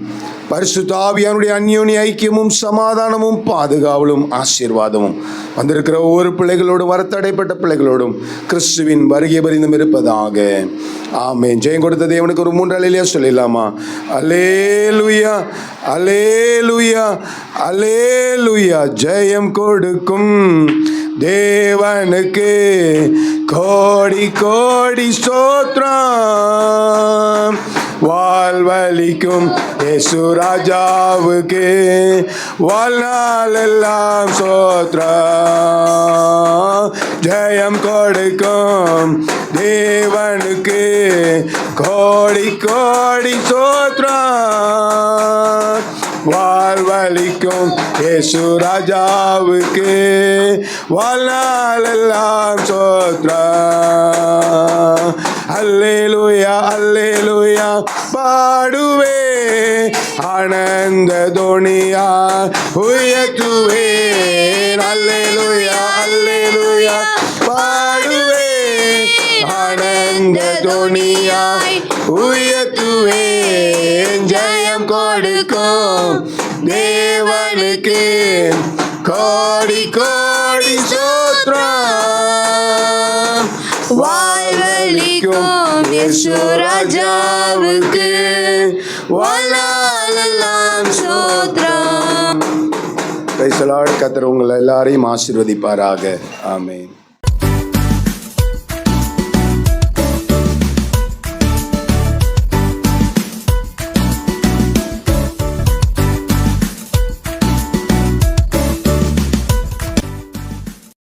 பரிசுத்த ஆவியானுடைய அந்யோன்ய ஐக்கியமும் சமாதானமும் பாதுகாவலும் ஆசீர்வாதமும் வந்திருக்கிற ஒவ்வொரு பிள்ளைகளோடும் வரத்தடைப்பட்ட பிள்ளைகளோடும் கிறிஸ்துவின் வருகை பரிந்தும் இருப்பதாக. ஆமென். ஜெயம் கொடுத்த தேவனுக்கு ஒரு 3 அல்லேலூயா சொல்லலாமா? அல்லேலூயா அல்லேலூயா அல்லேலூயா. ஜெயம் கொடுக்கும் தேவனுக்கு கோடி கோடி ஸ்தோத்திரம். வாழ்வளிக்கும் இயேசு ராஜாவுக்கு வாழ்நாள் எல்லாம் ஸ்தோத்திரம். ஜெயம் கொடுக்கும் தேவனுக்கு கோடி கோடி ஸ்தோத்திரம். வாழ்வளிக்கும் இயேசு ராஜாவுக்கு வாழ்நாள் எல்லாம் ஸ்தோத்திரம். அல்லேலூயா அல்லேலூயா பாடுவே ஆனந்த தோணியா உயர்த்துவேன். அல்லேலூயா அல்லேலூயா பாடுவே ஆனந்த தோணியா உயர்த்துவேன். ஜெயம் கொடுக்கும் தேவனுக்கு கோடி கோடி ஸ்தோத்திரம். வாழ்வளிக்கும் இயேசு ராஜாவுக்கு வாழ்நாளெல்லாம் ஸ்தோத்திரம். கர்த்தர் உங்களை எல்லாரையும் ஆசீர்வதிப்பாராக. ஆமென்.